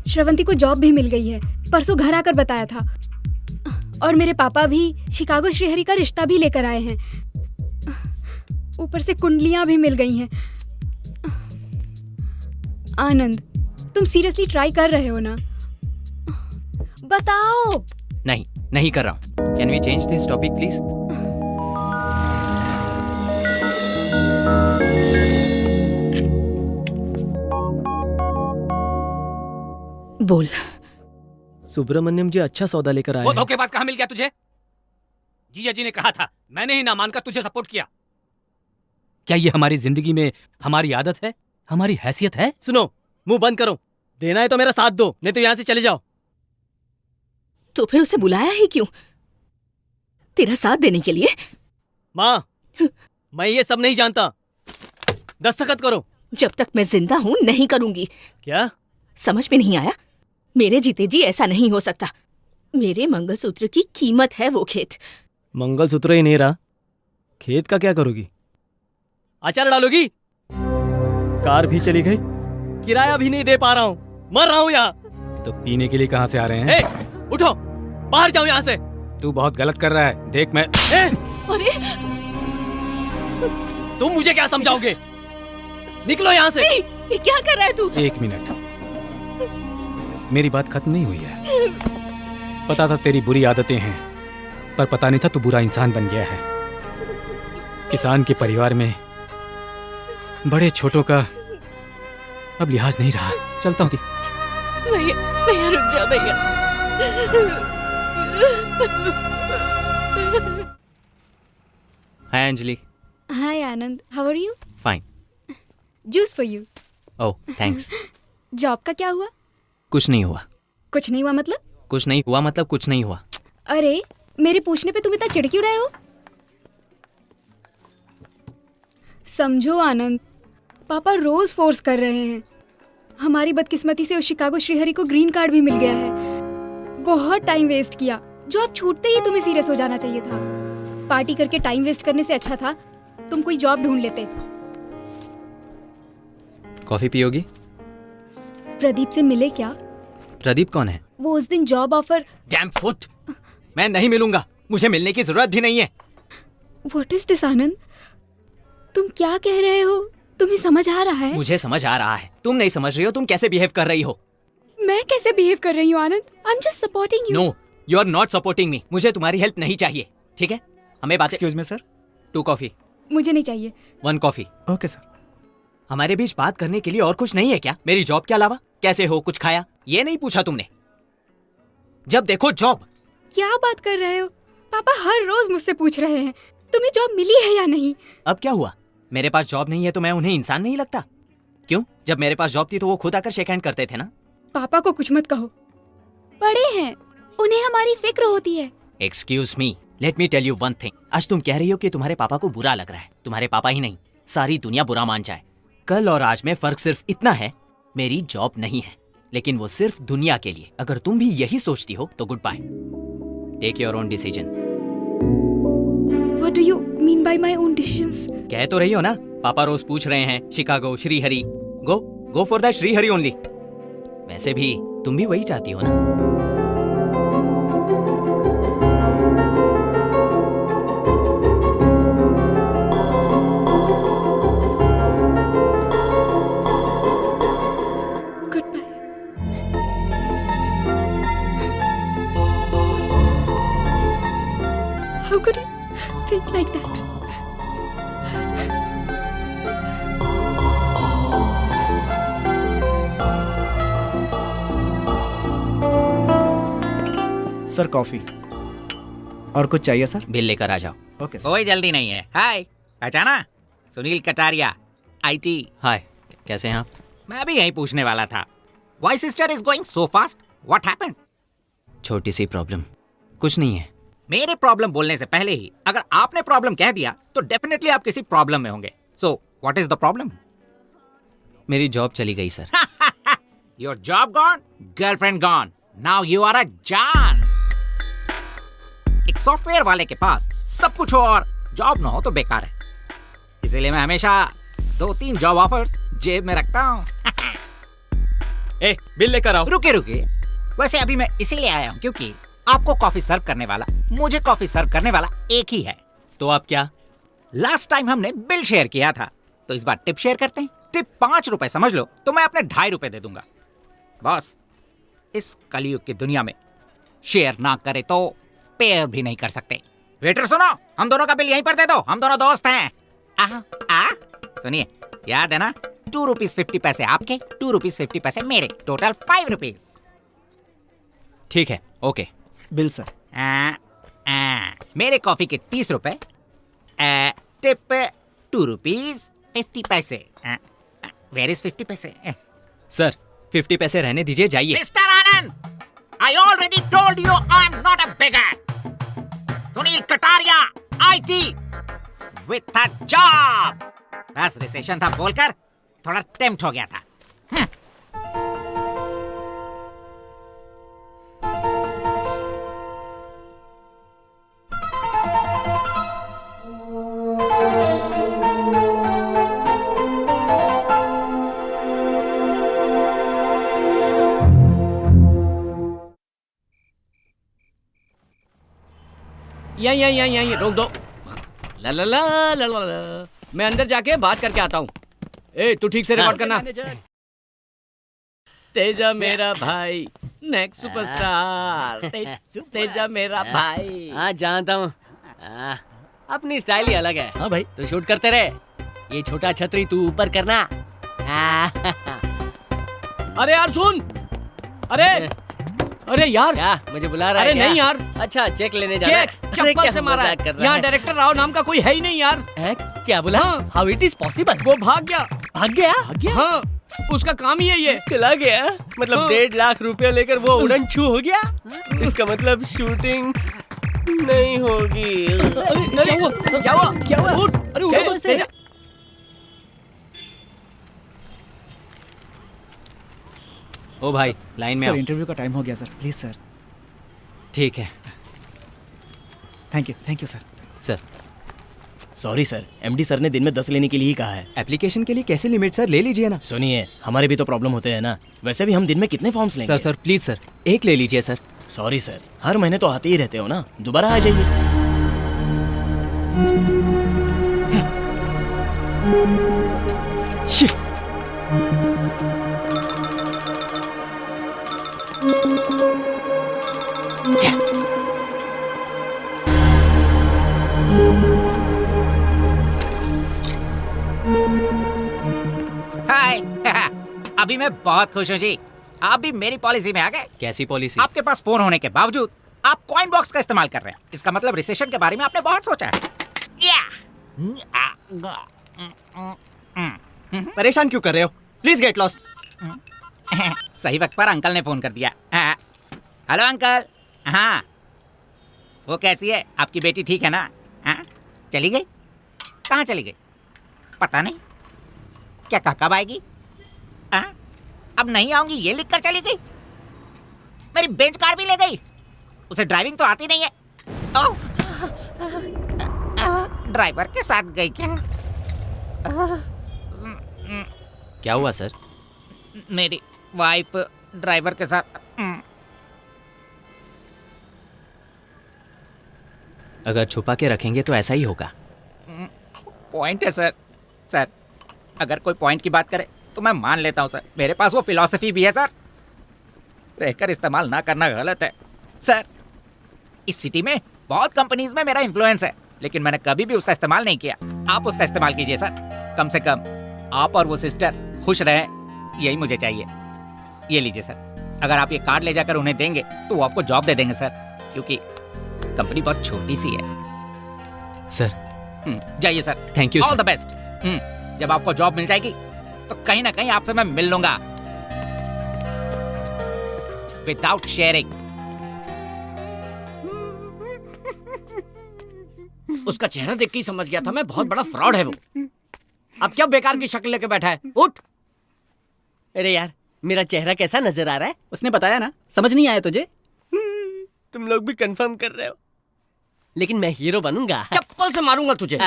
श्रवंती को जॉब भी मिल गई है, परसों घर आकर बताया था। और मेरे पापा भी शिकागो श्रीहरि का रिश्ता भी लेकर आए हैं। ऊपर से कुंडलियां भी मिल गई हैं। आनंद, तुम सीरियसली ट्राई कर रहे हो ना? बताओ। नहीं कर रहा हूँ। Can we change this topic please? बोल। सुब्रमण्यम जी अच्छा सौदा लेकर आए वो हैं। धोखेबाज कहाँ मिल गया तुझे? जीजा जी ने कहा था, मैंने ही ना मानकर तुझे सपोर्ट किया। क्या ये हमारी जिंदगी में हमारी आदत है, हमारी हैसियत है? सुनो, मुंह बंद करो। देना है तो मेरा साथ दो, नहीं तो यहाँ से चले जाओ। तो फिर उसे बुलाया ही क्यों? तेरा साथ देने के लिए? माँ, मैं ये सब नहीं जानता। दस्तखत करो। जब तक मैं जिंदा हूँ नहीं करूंगी। क्या समझ में नहीं आया? मेरे जीते जी ऐसा नहीं हो सकता। मेरे मंगलसूत्र की कीमत है वो खेत। मंगलसूत्र ही नहीं रहा, खेत का क्या करोगी? अचार डालोगी? कार भी चली गई, किराया भी नहीं दे पा रहा हूँ, मर रहा हूँ यहाँ। तो पीने के लिए कहाँ से आ रहे हैं? उठो, बाहर जाओ यहाँ से। तू बहुत गलत कर रहा है, देख मैं। अरे तुम मुझे क्या समझाओगे? निकलो यहाँ से। ये क्या कर रहा है तू? 1 मिनट। मेरी बात खत्म नहीं हुई है। पता था तेरी बुरी आदतें हैं, पर पता नहीं था तू बुरा इंसान बन गया है। किसान के परिवार में बड़े छोटों का अब लिहाज नहीं रहा। चलता हूँ। भैया भैया रुक जा भैया। Hi Anjali. Hi Anand, how are you? Fine. Juice for you. Oh thanks. Job का क्या हुआ? कुछ नहीं हुआ। कुछ नहीं हुआ मतलब? कुछ नहीं हुआ मतलब कुछ नहीं हुआ। अरे मेरे पूछने पे तुम इतना चिढ़ क्यों रहे हो? समझो आनंद, पापा रोज फोर्स कर रहे हैं। हमारी बदकिस्मती से उस शिकागो श्रीहरि को ग्रीन कार्ड भी मिल गया है। बहुत टाइम वेस्ट किया। जॉब छूटते ही तुम्हें सीरियस हो जाना चाहिए था। पार्टी करके टाइम वेस्ट करने से अच्छा था तुम कोई जॉब ढूंढ लेते। कॉफी पियोगी? प्रदीप से मिले क्या? प्रदीप कौन है? वो उस दिन जॉब ऑफर। Dam foot! मैं नहीं मिलूंगा, मुझे मिलने की जरूरत भी नहीं है। व्हाट इज दिस आनंद? तुम क्या कह रहे हो? तुम्हें समझ आ रहा है? मुझे समझ आ रहा है। तुम नहीं समझ रही हो। तुम कैसे बिहेव कर रही हो? मैं कैसे बिहेव कर रही हूँ Anand? I am just supporting you. No, you are not supporting me. मुझे तुम्हारी हेल्प नहीं चाहिए, ठीक है? हमें बात। Excuse me sir. 2 कॉफी। मुझे नहीं चाहिए। 1 कॉफी। Okay sir. हमारे बीच बात करने के लिए और कुछ नहीं है क्या? मेरी जॉब के अलावा? कैसे हो, कुछ खाया, ये नहीं पूछा तुमने? जब देखो जॉब। क्या बात कर रहे हो? पापा हर रोज मुझसे पूछ रहे हैं तुम्हें जॉब मिली है या नहीं। अब क्या हुआ? मेरे पास जॉब नहीं है तो मैं उन्हें इंसान नहीं लगता? क्यों? जब मेरे पास जॉब थी तो वो खुद आकर शेक हैंड करते थे ना। पापा को कुछ मत कहो, बड़े हैं, उन्हें हमारी फिक्र होती है। Excuse me, let me tell you one thing. आज तुम कह रही हो कि तुम्हारे पापा को बुरा लग रहा है। तुम्हारे पापा ही नहीं, सारी दुनिया बुरा मान जाए। कल और आज में फर्क सिर्फ इतना है, मेरी जॉब नहीं है, लेकिन वो सिर्फ दुनिया के लिए। अगर तुम भी यही सोचती हो तो goodbye. Take your own decision. What do you mean by my own decisions? कह तो रही हो ना, पापा रोज पूछ रहे हैं Chicago Srihari. Go for that Srihari only. वैसे भी तुम भी वही चाहती हो ना? How could you think like that? Sir coffee. और कुछ चाहिए सर? बिल लेकर आ जाओ। Okay sir. कोई जल्दी नहीं है। हाय, पहचाना? सुनील कटारिया, आईटी। हाय, कैसे हैं आप? मैं भी यही पूछने वाला था। Why sister is going so fast? What happened? छोटी सी प्रॉब्लम। कुछ नहीं है। मेरे प्रॉब्लम बोलने से पहले ही अगर आपने प्रॉब्लम कह दिया तो डेफिनेटली आप किसी प्रॉब्लम में होंगे। So what is the problem? मेरी जॉब चली गई sir. Your job gone, girlfriend gone, now you are a जान। एक सॉफ्टवेयर वाले के पास सब कुछ हो और जॉब ना हो तो बेकार है। इसीलिए मैं हमेशा 2-3 जॉब ऑफर्स जेब में रखता हूँ। ए, बिल लेकर आओ। रुके। वैसे अभी मैं इसीलिए आया हूँ क्योंकि आपको कॉफी सर्व करने वाला, मुझे कॉफी सर्व करने वाला एक ही है। तो आप क्या? लास्ट टाइम हमने बिल शेयर किया था, तो इस बार टिप शेयर करते हैं। टिप 5 रुपए समझ लो, तो मैं अपने 2.5 रुपए दे दूंगा। बॉस, इस कलयुग की दुनिया में शेयर ना करे तो पेयर भी नहीं कर सकते। वेटर सुनो, हम दोनों का बिल यहीं पर दे दो, हम दोनों दोस्त हैं। सुनिए, याद है ना, 2 रुपीज 50 पैसे आपके, 2 रुपीज 50 पैसे मेरे, टोटल 5 रुपीज। ठीक है, ओके। Bill sir. मेरे कॉफी के 30 रुपए, टिप 2 रुपीज 50 पैसे। वेयर इज 50 पैसे? सर 50 पैसे रहने दीजिए, जाइए। Mister Anand, I already told you I am not a beggar. Sunil Kataria, IT with a job. बस रिसेशन था बोलकर थोड़ा टेम्प्ट हो गया था। यहीं रोक दो। ला ला ला ला ला ला। मैं अंदर जाके बात करके आता हूँ। ए, तू ठीक से रिकॉर्ड करना। तेजा मेरा भाई नेक्स्ट सुपरस्टार तेजा मेरा भाई। हाँ जानता हूँ, अपनी स्टाइल ही अलग है। हाँ भाई, तो शूट करते रहे। ये छोटा छतरी तू ऊपर करना। अरे यार सुन, अरे यार क्या मुझे बुला रहा है? अरे नहीं यार, अच्छा चेक लेने जाना है। चेक चप्पल से मारा है। यहाँ डायरेक्टर राव नाम का कोई है ही नहीं यार। क्या बोला? How it is possible? वो भाग गया। भाग गया? हाँ, उसका काम ही है ये। चला गया मतलब हाँ। 1.5 लाख रुपया लेकर वो उड़न छू हो गया। इसका मतलब शूटिंग नहीं होगी। अरे क्या हुआ? उठ, अरे उठो तो सही। ओ भाई लाइन में सर आओ। इंटरव्यू का टाइम हो गया सर, प्लीज सर। ठीक है thank you sir. Sir. Sorry sir, MD sir ने दिन में 10 लेने के लिए ही कहा है। एप्लीकेशन के लिए कैसे लिमिट सर, ले लीजिए ना। सुनिए, हमारे भी तो प्रॉब्लम होते हैं ना। वैसे भी हम दिन में कितने फॉर्म्स लेंगे? सर प्लीज सर, एक ले लीजिए सर। सॉरी सर, हर महीने तो आते ही रहते हो ना, दोबारा आ जाइए। हाय अभी मैं बहुत खुश हूँ जी, आप भी मेरी पॉलिसी में आ गए। कैसी पॉलिसी? आपके पास फोन होने के बावजूद आप कॉइन बॉक्स का इस्तेमाल कर रहे हैं। इसका मतलब रिसेशन के बारे में आपने बहुत सोचा है। परेशान क्यों कर रहे हो? Please get lost. सही वक्त पर अंकल ने फोन कर दिया। Hello uncle. हाँ, वो कैसी है आपकी बेटी? ठीक है ना? हाँ, चली गई? कहाँ चली गई? पता नहीं। क्या काका आएगी? हाँ, अब नहीं आऊंगी ये लिखकर चली गई। मेरी बेंच कार भी ले गई। उसे ड्राइविंग तो आती नहीं है। ओह, ड्राइवर के साथ गई क्या? क्या हुआ सर? मेरी वाइफ ड्राइवर के साथ। अगर छुपा के रखेंगे तो ऐसा ही होगा। पॉइंट है सर। सर, अगर कोई पॉइंट की बात करे तो मैं मान लेता हूँ सर। मेरे पास वो फिलॉसफी भी है सर। रहकर इस्तेमाल ना करना गलत है सर। इस सिटी में बहुत कंपनीज में मेरा इन्फ्लुएंस है, लेकिन मैंने कभी भी उसका इस्तेमाल नहीं किया। आप उसका इस्तेमाल कीजिए सर। कम से कम आप और वो सिस्टर खुश रहें, यही मुझे चाहिए। ये लीजिए सर। अगर आप ये कार्ड ले जाकर उन्हें देंगे तो वो आपको जॉब दे देंगे सर, क्योंकि कंपनी बहुत छोटी सी है सर। जाइए sir. Thank you all the best. जब आपको जॉब मिल जाएगी तो कहीं ना कहीं आपसे मैं मिल लूंगा विदाउट शेयरिंग। उसका चेहरा देख के ही समझ गया था मैं, बहुत बड़ा फ्रॉड है वो। अब क्या बेकार की शक्ल लेके बैठा है? उठ। अरे यार, मेरा चेहरा कैसा नजर आ रहा है? उसने बताया ना, समझ नहीं आया तुझे? तुम लोग भी कंफर्म कर रहे हो, लेकिन मैं हीरो बनूंगा। चप्पल से मारूंगा तुझे।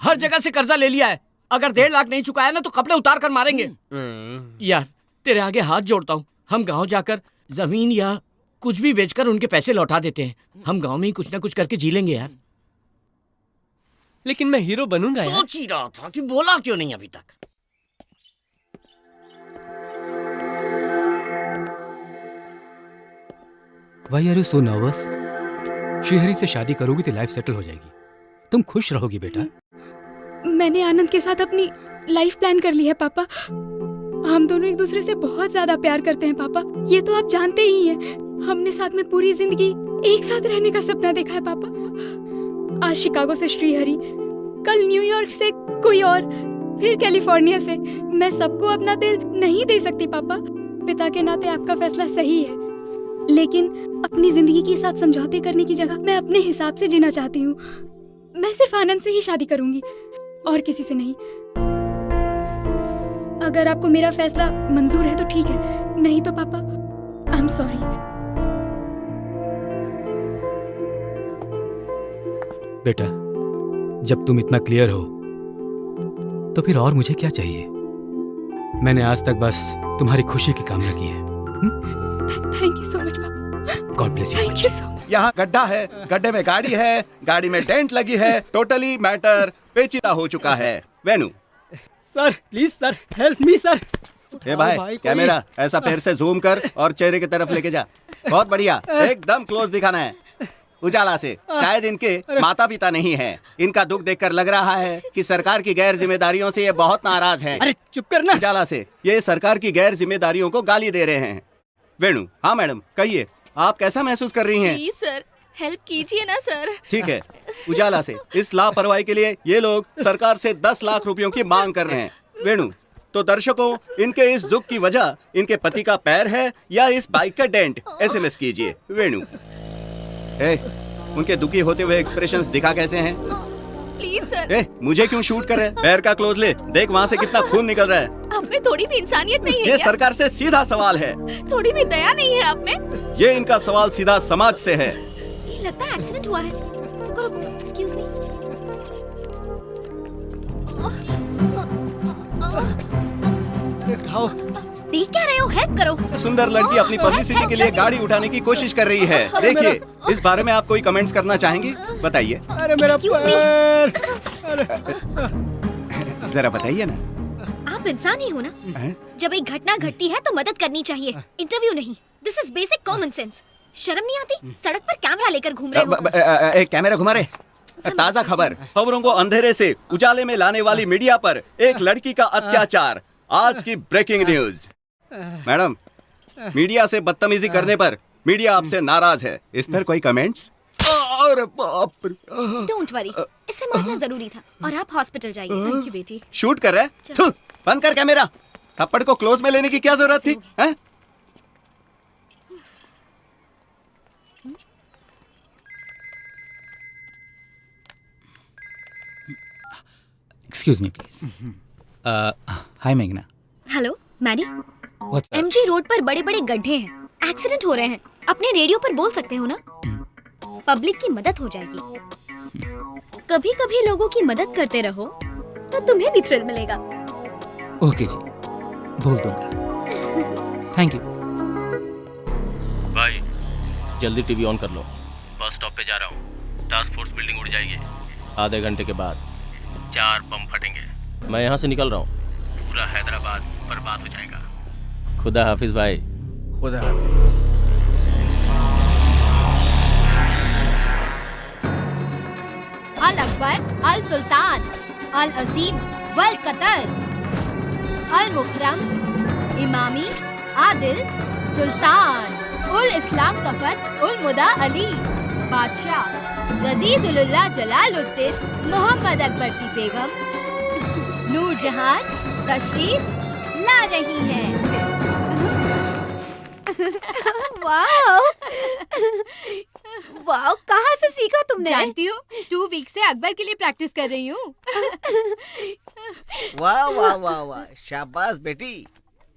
हर जगह से कर्जा ले लिया है, अगर 1.5 लाख नहीं चुकाया ना तो कपड़े उतार कर मारेंगे। यार तेरे आगे हाथ जोड़ता हूँ, हम गांव जाकर जमीन या कुछ भी बेचकर उनके पैसे लौटा देते हैं। हम गांव में ही कुछ ना कुछ करके जी लेंगे यार। लेकिन मैं हीरो बनूंगा यार। सोच ही रहा था कि बोला क्यों नहीं अभी तक। Why are you so nervous? Shrihari से शादी करोगी तो लाइफ सेटल हो जाएगी। तुम खुश रहोगी बेटा। मैंने आनंद के साथ अपनी लाइफ प्लान कर ली है पापा। हम दोनों एक दूसरे से बहुत ज्यादा प्यार करते हैं पापा, ये तो आप जानते ही हैं। हमने साथ में पूरी जिंदगी एक साथ रहने का सपना देखा है पापा। आज शिकागो से श्रीहरि, कल न्यूयॉर्क से कोई और, फिर कैलिफोर्निया से। मैं सबको अपना दिल नहीं दे सकती पापा। पिता के नाते आपका फैसला सही है, लेकिन अपनी जिंदगी के साथ समझौते करने की जगह मैं अपने हिसाब से जीना चाहती हूँ। मैं सिर्फ आनंद से ही शादी करूंगी और किसी से नहीं। अगर आपको मेरा फैसला मंजूर है तो ठीक है, नहीं तो पापा आई एम सॉरी। बेटा, जब तुम इतना क्लियर हो तो फिर और मुझे क्या चाहिए? मैंने आज तक बस तुम्हारी खुशी की कामना की है। थैंक यू सो मच पापा। God bless you. Thank you so much. यहाँ गड्ढा है, गड्ढे में गाड़ी है, गाड़ी में डेंट लगी है, टोटली मैटर पेचीदा हो चुका है। Venu sir please sir, help me sir. ए भाई कैमरा ऐसा पैर से जूम कर और चेहरे की तरफ लेके जा। बहुत बढ़िया, एकदम क्लोज दिखाना है उजाला से। शायद इनके माता पिता नहीं हैं। इनका दुख देखकर लग रहा है कि सरकार की गैर जिम्मेदारियों से ये बहुत नाराज हैं। अरे चुप करना। उजाला से ये सरकार की गैर जिम्मेदारियों को गाली दे रहे हैं। वेणु, हाँ मैडम कहिए, आप कैसा महसूस कर रही हैं? प्लीज सर, हेल्प कीजिए ना सर। ठीक है, उजाला से इस लापरवाही के लिए ये लोग सरकार से 10 लाख रुपयों की मांग कर रहे हैं। वेणु, तो दर्शकों, इनके इस दुख की वजह इनके पति का पैर है या इस बाइक का डेंट? SMS कीजिए। वेणु, उनके दुखी होते हुए एक्सप्रेशंस दिखा कैसे हैं? Please sir. मुझे क्यों शूट कर रहे हैं? पैर का क्लोज ले, देख वहाँ से कितना खून निकल रहा है। आप में थोड़ी भी इंसानियत नहीं है ये क्या? सरकार से सीधा सवाल है। थोड़ी भी दया नहीं है आप में? ये इनका सवाल सीधा समाज से है। ये लगता है एक्सीडेंट हुआ है। रुको रुको, एक्सक्यूज मी। देख क्या रहे हो? हेल्प करो। सुंदर लड़की अपनी पब्लिसिटी के लिए गाड़ी उठाने की कोशिश कर रही है। देखिए, इस बारे में आप कोई कमेंट्स करना चाहेंगी? बताइए। अरे मेरा पैर। जरा बताइए ना। आप इंसान ही हो ना? जब एक घटना घटती है तो मदद करनी चाहिए, इंटरव्यू नहीं। This is basic common sense. शर्म नहीं आती? सड़क पर कैमरा लेकर घूम रहे हो। कैमरा घुमा रहे। ताजा खबरों को अंधेरे से उजाले में लाने वाली मीडिया पर एक लड़की का अत्याचार। आज की ब्रेकिंग न्यूज। मैडम, मीडिया से बदतमीजी करने पर मीडिया आपसे नाराज है। इस पर कोई कमेंट्स? अरे बाप रे। डोंट वरी, इसे मारना जरूरी था और आप हॉस्पिटल जाइए। थैंक यू बेटी। शूट कर रहे हैं? थू, बंद कर कैमरा। थप्पड़ को क्लोज में लेने की क्या जरूरत थी? हैं? Excuse me, please. Hi, Meghna. Hello Maddie. What's up? MG road पर बड़े बड़े गड्ढे हैं, एक्सीडेंट हो रहे हैं। अपने रेडियो पर बोल सकते हो ना? पब्लिक की मदद हो जाएगी। कभी कभी लोगों की मदद करते रहो तो तुम्हें भी थ्रिल मिलेगा। ओके जी, बोल दूंगा। Thank you. भाई जल्दी टीवी ऑन कर लो। बस स्टॉप पे जा रहा हूँ। टास्क फोर्स बिल्डिंग उड़ जाएगी। आधे घंटे के बाद 4 बम फटेंगे। मैं यहाँ से निकल रहा हूँ। पूरा हैदराबाद बर्बाद हो जाएगा। खुदा हाफिज भाई। खुदा हाफिज। अल अकबर, अल सुल्तान, अल अजीम, वल कतर, अल मुकरम, इमामी, आदिल, सुल्तान, उल इस्लाम कफर, उल मुदा अली, बादशाह, गजीजुल्लाह जलालुद्दीन, मोहम्मद अकबर की बेगम, नूरजहान तशरीफ ला रही है। वाओ वाओ, कहाँ से सीखा तुमने? जानती हो, 2 वीक से अकबर के लिए प्रैक्टिस कर रही हूँ। वाह वाह वाह वाह, शाबाश बेटी।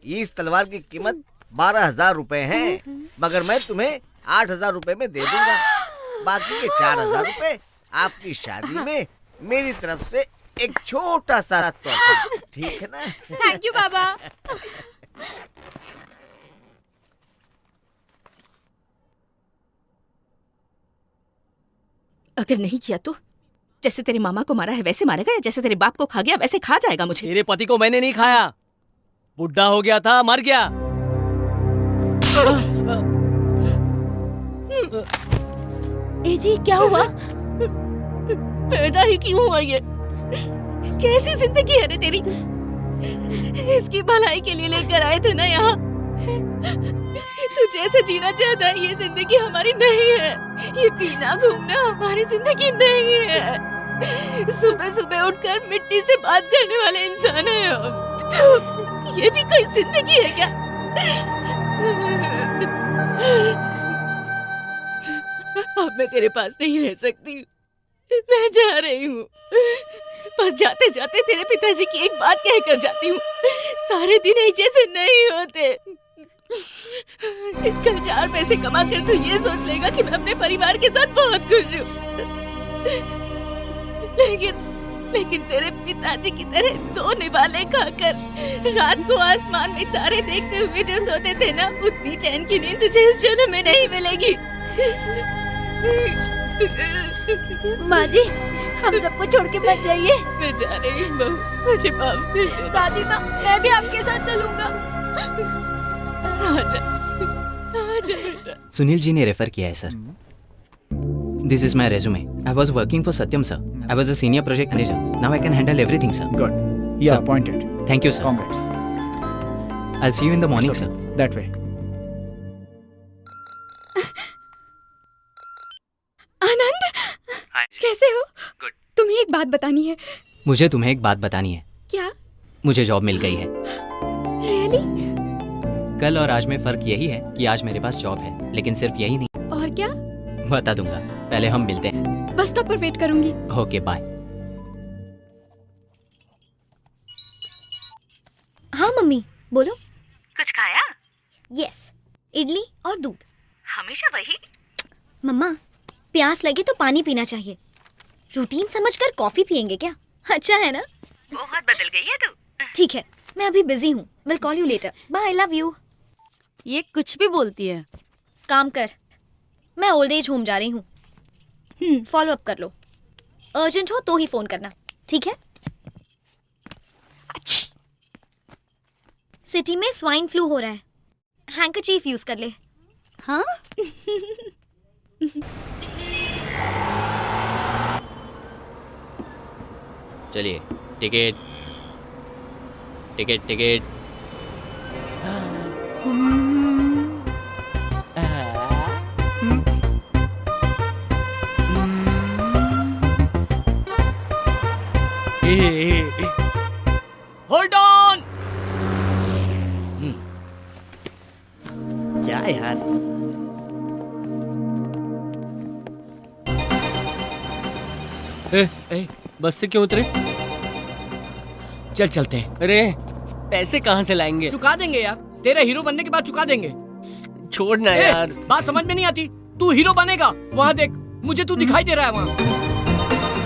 इस तलवार की कीमत 12,000 रुपए है, मगर मैं तुम्हें 8,000 रुपए में दे दूंगा। बाकी के 4,000 रुपए आपकी शादी में मेरी तरफ से एक छोटा सा तोहफा, ठीक है ना? थैंक यू बाबा। अगर नहीं किया तो जैसे तेरे मामा को मारा है वैसे मारेगा, या जैसे तेरे बाप को खा गया वैसे खा जाएगा मुझे? तेरे पति को मैंने नहीं खाया, बुढ़ा हो गया था, मर गया। ए जी, क्या हुआ? पैदा ही क्यों हुआ ये? कैसी जिंदगी है रे तेरी? इसकी भलाई के लिए लेकर आए थे ना यहाँ। तू जैसे जीना चाहता है ये जिंदगी हमारी नहीं है। ये पीना घूमना हमारी जिंदगी नहीं है। सुबह सुबह उठकर मिट्टी से बात करने वाले इंसान है हम। तो ये भी कोई जिंदगी है क्या? अब मैं तेरे पास नहीं रह सकती, मैं जा रही हूँ। पर जाते जाते तेरे पिताजी की एक बात कहकर जाती हूँ, सारे दिन एक जैसे नहीं होते। कल 4 पैसे कमा कर तू ये सोच लेगा कि मैं अपने परिवार के साथ बहुत खुश हूँ, लेकिन तेरे पिताजी की तरह 2 निवाले खाकर रात को आसमान में तारे देखते हुए जो सोते थे ना, उतनी चैन की नींद तुझे इस जन्म में नहीं मिलेगी। माँ जी, हम सबको छोड़ के मत जाइए। मैं जा रही हूँ बहू। मुझे माफ कर दे दादी माँ, मैं भी आपके साथ चलूंगा। आजा बेटा। सुनील जी ने रेफर किया है sir. This is my resume. I was working for Satyam sir. I was a senior project manager. Now I can handle everything sir. Good. You are appointed. Thank you sir. Congrats. I'll see you in the morning, It's sir. okay. That way. आनंद, कैसे हो? Good. तुम्हें एक बात बतानी है। मुझे तुम्हें एक बात बतानी है। क्या? मुझे जॉब मिल गई है। रियली? कल और आज में फर्क यही है कि आज मेरे पास जॉब है, लेकिन सिर्फ यही नहीं। और क्या? बता दूंगा, पहले हम मिलते हैं। बस स्टॉप पर वेट करूंगी। Okay bye. हाँ मम्मी बोलो। कुछ खाया? यस, इडली और दूध। हमेशा वही? मम्मा, प्यास लगे तो पानी पीना चाहिए। रूटीन समझकर कॉफी पियेंगे क्या? अच्छा है ना? बहुत बदल गई है तू। ठीक है, मैं अभी बिजी हूँ। Will call you later. Bye, I love you. ये कुछ भी बोलती है। काम कर, मैं ओल्ड एज होम जा रही हूँ। फॉलो अप कर लो। अर्जेंट हो तो ही फोन करना, ठीक है? सिटी में स्वाइन फ्लू हो रहा है। हैंकरचीफ यूज कर ले। हाँ? चलिए, ticket ticket ticket. Hold on. क्या यार, बस से क्यों उतरे? चल चलते हैं। अरे पैसे कहाँ से लाएंगे? चुका देंगे यार, तेरे हीरो बनने के बाद चुका देंगे। छोड़ना यार। बात समझ में नहीं आती। तू हीरो बनेगा, वहाँ देख, मुझे तू दिखाई दे रहा है वहाँ।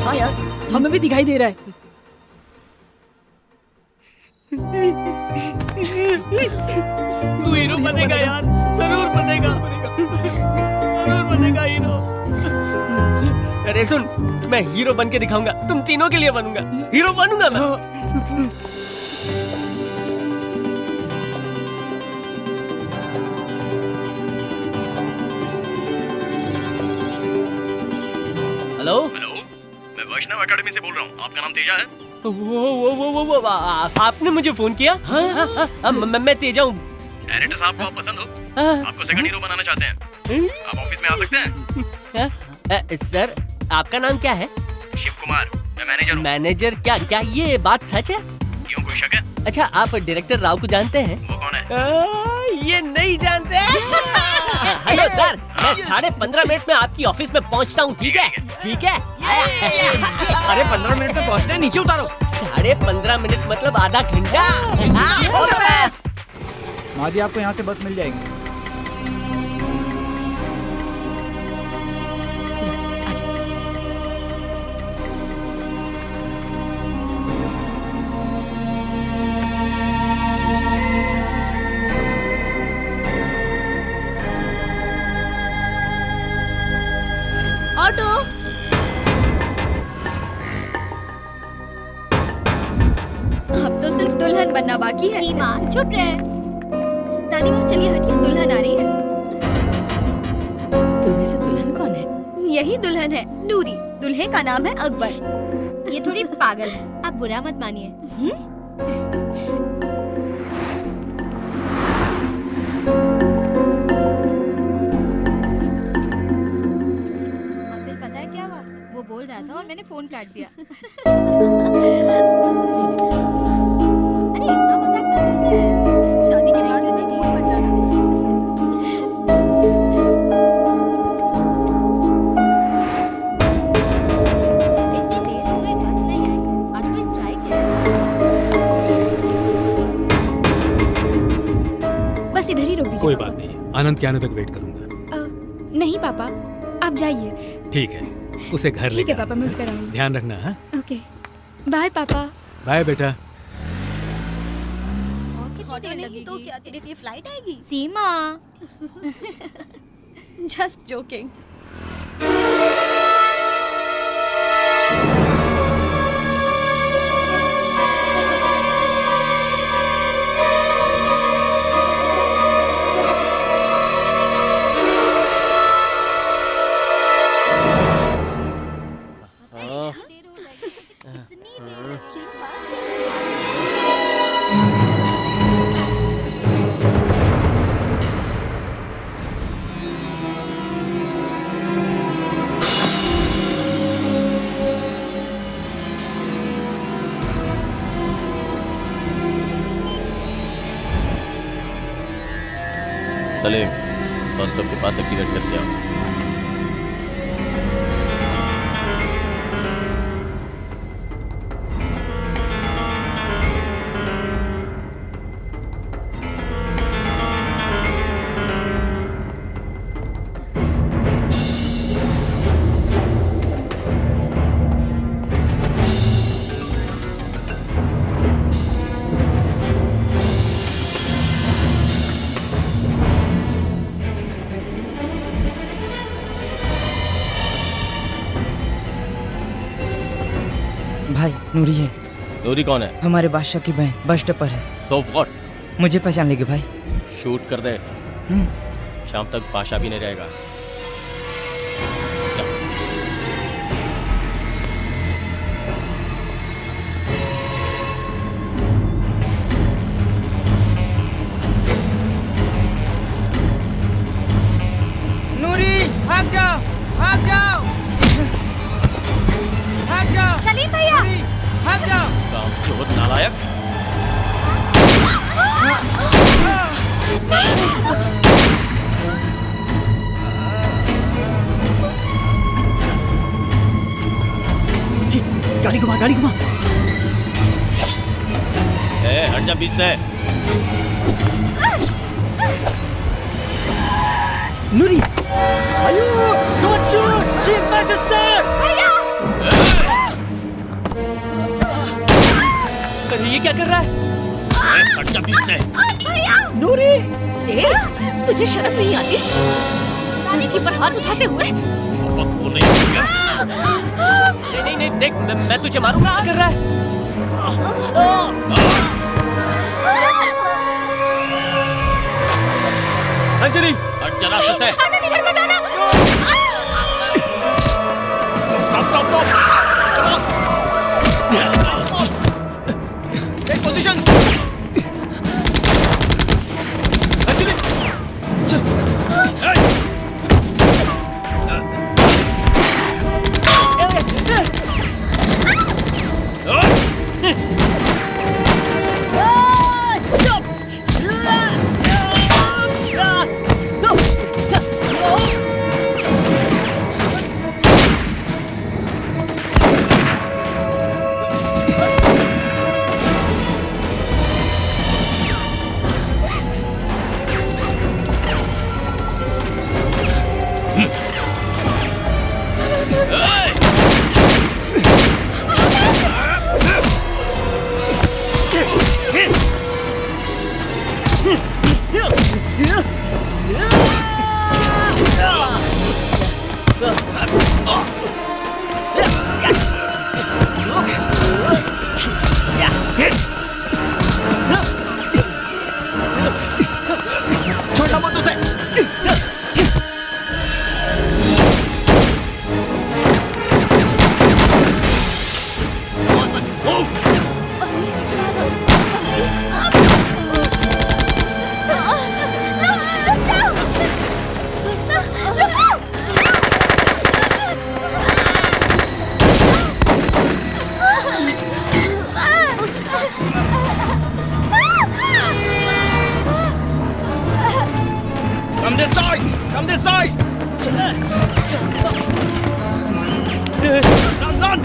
हाँ यार, हमें भी दिखाई दे रहा है। तू हीरो बनेगा यार, जरूर बनेगा, जरूर बनेगा हीरो। अरे सुन, मैं हीरो बन के दिखाऊंगा, तुम तीनों के लिए बनूंगा, हीरो बनूंगा मैं। हेलो हेलो, मैं वैष्णव एकेडमी से बोल रहा हूँ। आपका नाम तेजा है? वो आपने मुझे फोन किया? हाँ, मैं तेजा हूँ। डायरेक्टर साहब को आप पसंद हो? आपको सेकंड हीरो बनाना चाहते हैं? आप ऑफिस में आ सकते हैं? सर, आपका नाम क्या है? शिव कुमार, मैं मैनेजर हूँ। मैनेजर? क्या ये बात सच है? क्यों, कोई शक है? अच्छा, आप डायरेक्टर राव को जानते हैं? वो कौन है? ये नहीं जानते। हेलो सर, मैं 15.5 मिनट में आपकी ऑफिस में पहुंचता हूँ, ठीक है? ठीक है। अरे 15 मिनट में पहुंचना है, नीचे उतारो। 15.5 मिनट मतलब आधा घंटा। माँ जी, आपको यहाँ से बस मिल जाएगी। ऑटो। अब तो सिर्फ दुल्हन बनना बाकी है। सीमा, चुप रहे। दादी माँ, चलिए हटिए, दुल्हन आ रही है। तुम में से दुल्हन कौन है? यही दुल्हन है, नूरी। दूल्हे का नाम है अकबर। ये थोड़ी पागल है, आप बुरा मत मानिए। पता है क्या हुआ? वो बोल रहा था और मैंने फोन काट दिया। अरे इतना मजाक ना करते हैं। शादी के बाद में नहीं मत जाना। इतनी देर हो गई, बस नहीं आई। आज कोई स्ट्राइक है? बस इधर ही रोक दीजिए। कोई बात नहीं, आनंद के आने तक वेट करूंगा। नहीं पापा, आप जाइए। ठीक है, उसे घर ले ठीक है पापा, मैं उसका रहूंगी। ध्यान रखना। हाँ, ओके, बाय पापा। बाय बेटा। नहीं तो क्या तेरे लिए फ्लाइट आएगी? सीमा। Just joking. Salim, bus stop के पास एक्टिवेट करके आओ। भाई नूरी है। नूरी कौन है? हमारे बादशाह की बहन, बस स्टॉप पर है। So what? मुझे पहचान लेगी भाई। शूट कर दे, शाम तक बादशाह भी नहीं रहेगा। नूरी भाग जाओ, भाग जाओ, भाग जाओ। सलीम भैया भाग जाओ। कामचोर नालायक। गाड़ी घुमा, गाड़ी घुमा। हट जा बीच से। नूरी, आयु, don't shoot, she's my sister. भैया, अरे ये क्या कर रहा है? हट जा बीच से। भैया। नूरी, तुझे शर्म नहीं आती? रानी की पर हाथ उठाते हुए। नहीं नहीं देख, मैं तुझे मारूंगा। क्या कर रहा है? अंजलि, हट जा रास्ते से। Take position. अंजलि, चल। छोड़ना मत उसे। Come this side! Come this side! Run, run!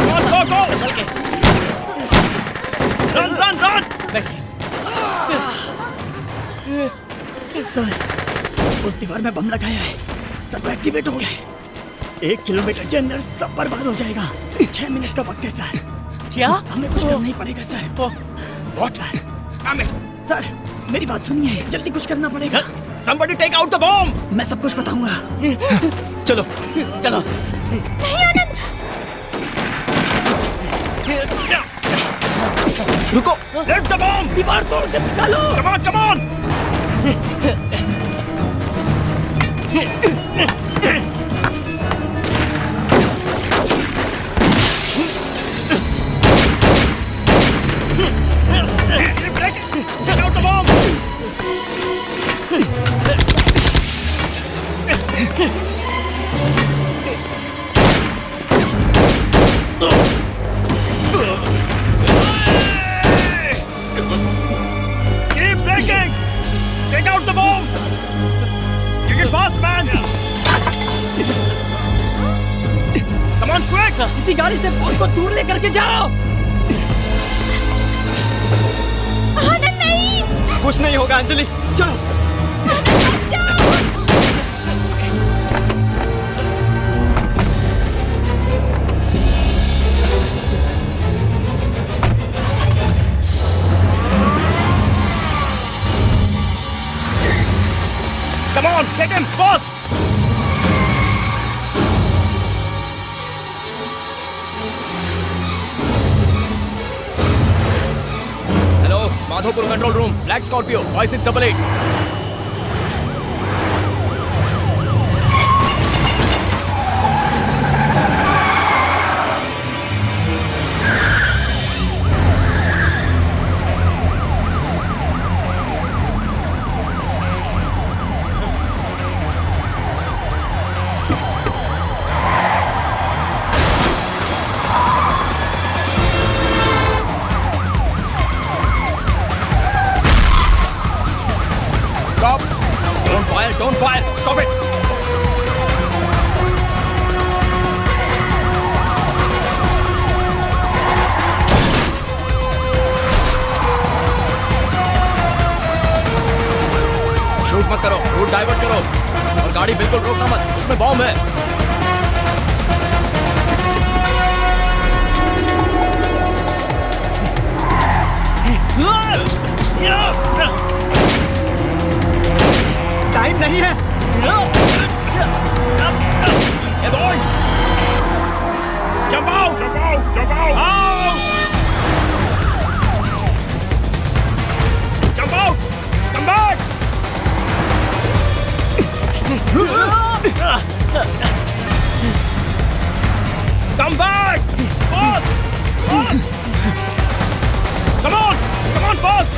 Go, go, go! Run, run, run! Sir, उस दीवार में बम लगाया है, सब एक्टिवेट हो गया है। 1 किलोमीटर के अंदर सब बर्बाद हो जाएगा। 6 मिनट का वक्त है सर। क्या? हमें कुछ करना ही पड़ेगा सर। What? सर, मेरी बात सुनिए, जल्दी कुछ करना पड़ेगा। Somebody take out the bomb! मैं सब कुछ बताऊंगा। चलो, चलो। नहीं आनंद। रुको! Let the bomb! दीवार तोड़ के निकालो! Come on, come on! Get out the bomb! किसी गाड़ी से फोन को दूर लेकर के जाओ। आनंद नहीं। कुछ नहीं होगा अंजलि, चलो। Come on, get him, boss! Hello, Madhopur control room, Black Scorpio, 5688. Don't fire! Stop it! Shoot मत करो, रूट डाइवर्ट करो और गाड़ी बिल्कुल रोकना मत, उसमें बॉम्ब है। टाइम नहीं है। Hey boy! Jump out! Jump out! Jump out! Out! Jump out! Come back! Come back! Boss! Boss! Come on! Come on, boss!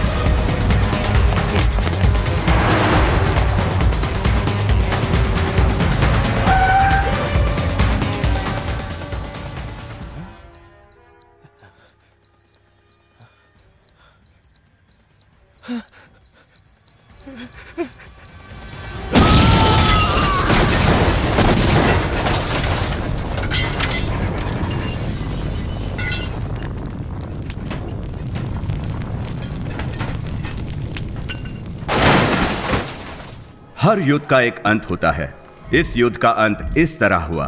हर युद्ध का एक अंत होता है। इस युद्ध का अंत इस तरह हुआ।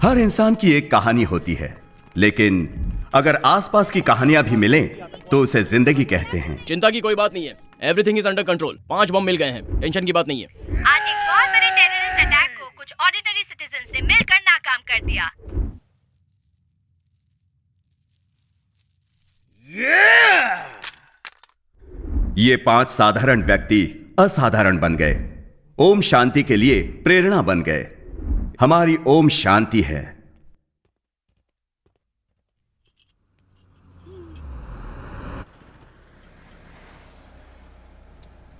हर इंसान की एक कहानी होती है, लेकिन अगर आसपास की कहानियां भी मिलें तो उसे जिंदगी कहते हैं। चिंता की कोई बात नहीं है, एवरीथिंग इज अंडर कंट्रोल। 5 बम मिल गए हैं, टेंशन की बात नहीं है। आज एक बहुत बड़े टेररिस्ट अटैक को कुछ ऑर्डिनरी सिटीजन ने मिलकर नाकाम कर दिया। ये 5 साधारण व्यक्ति असाधारण बन गए, ओम शांति के लिए प्रेरणा बन गए। हमारी ओम शांति है।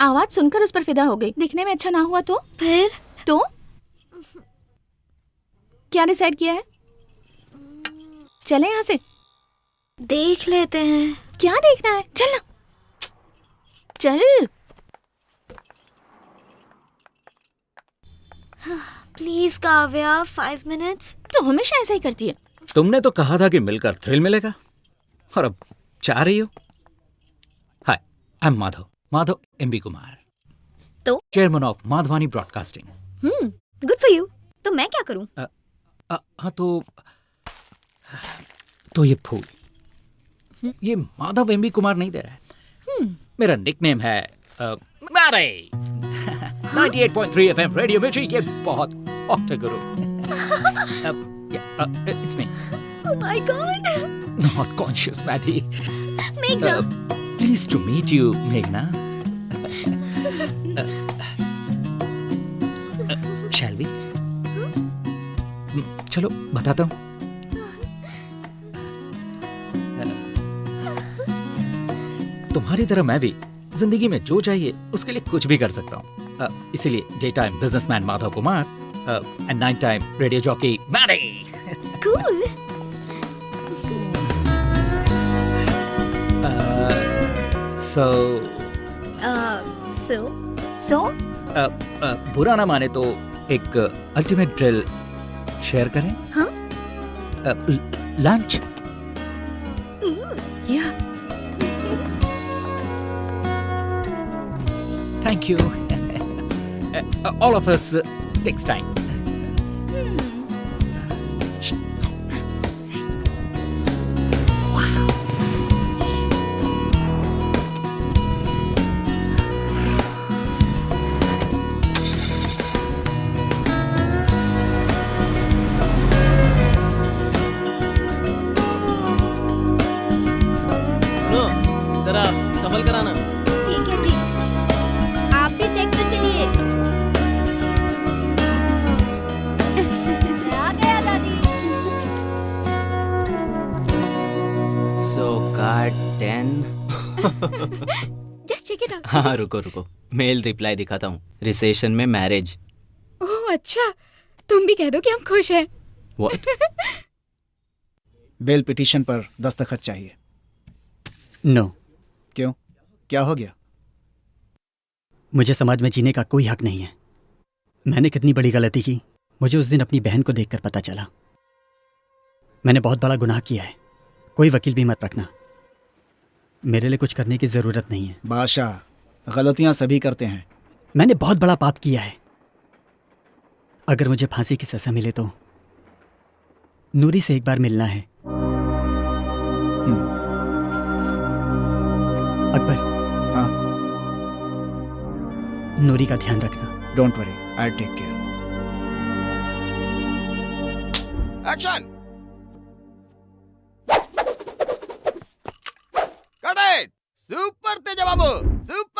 आवाज सुनकर उस पर फिदा हो गई। दिखने में अच्छा ना हुआ तो फिर तो क्या डिसाइड किया है? चले यहाँ से, देख लेते हैं। क्या देखना है? चल ना, चल। Please Kavya, 5 minutes. तो हमेशा ऐसा ही करती है। तुमने तो कहा था कि मिलकर थ्रिल मिलेगा, और अब चाह रही हो। Hi, I am Madhav MB Kumar, तो chairman of Madhavani broadcasting. Good for you. तो मैं क्या करूं? हाँ तो ये फूल, ये माधव एमबी कुमार नहीं दे रहा है। मेरा निकनेम है मैरे। 98.3 FM रेडियो मिर्ची, ये बहुत हॉट है गुरु। It's me. Oh my God. Not conscious, Maddie. Meghna. Pleased to meet you, Meghna. Shall we? चलो बताता हूँ। तुम्हारी तरह मैं भी जिंदगी में जो चाहिए उसके लिए कुछ भी कर सकता हूँ। इसीलिए day time businessman Madhav Kumar and night time radio jockey Mary. Cool. So? बुरा ना माने तो एक अल्टीमेट ड्रिल शेयर करें? हाँ? लंच? या Thank you. All of us takes time. सुनो जरा संभल कर आना। ठीक है जी, आप भी देखते चलिए। आ गया दादी। So card 10। Just check it out. हाँ रुको रुको, मेल रिप्लाई दिखाता हूँ। रिसेशन में मैरिज। ओह अच्छा, तुम भी कह दो कि हम खुश हैं। व्हाट? बेल पिटीशन पर दस्तखत चाहिए। नो। क्यों, क्या हो गया? मुझे समाज में जीने का कोई हक नहीं है। मैंने कितनी बड़ी गलती की, मुझे उस दिन अपनी बहन को देखकर पता चला। मैंने बहुत बड़ा गुनाह किया है। कोई वकील भी मत रखना, मेरे लिए कुछ करने की जरूरत नहीं है। बादशाह, गलतियां सभी करते हैं। मैंने बहुत बड़ा पाप किया है। अगर मुझे फांसी की सजा मिले तो नूरी से एक बार मिलना है। अकबर। हाँ। नूरी का ध्यान रखना। Don't worry, I take care. Action. Cut it. Super Teja Babu, super.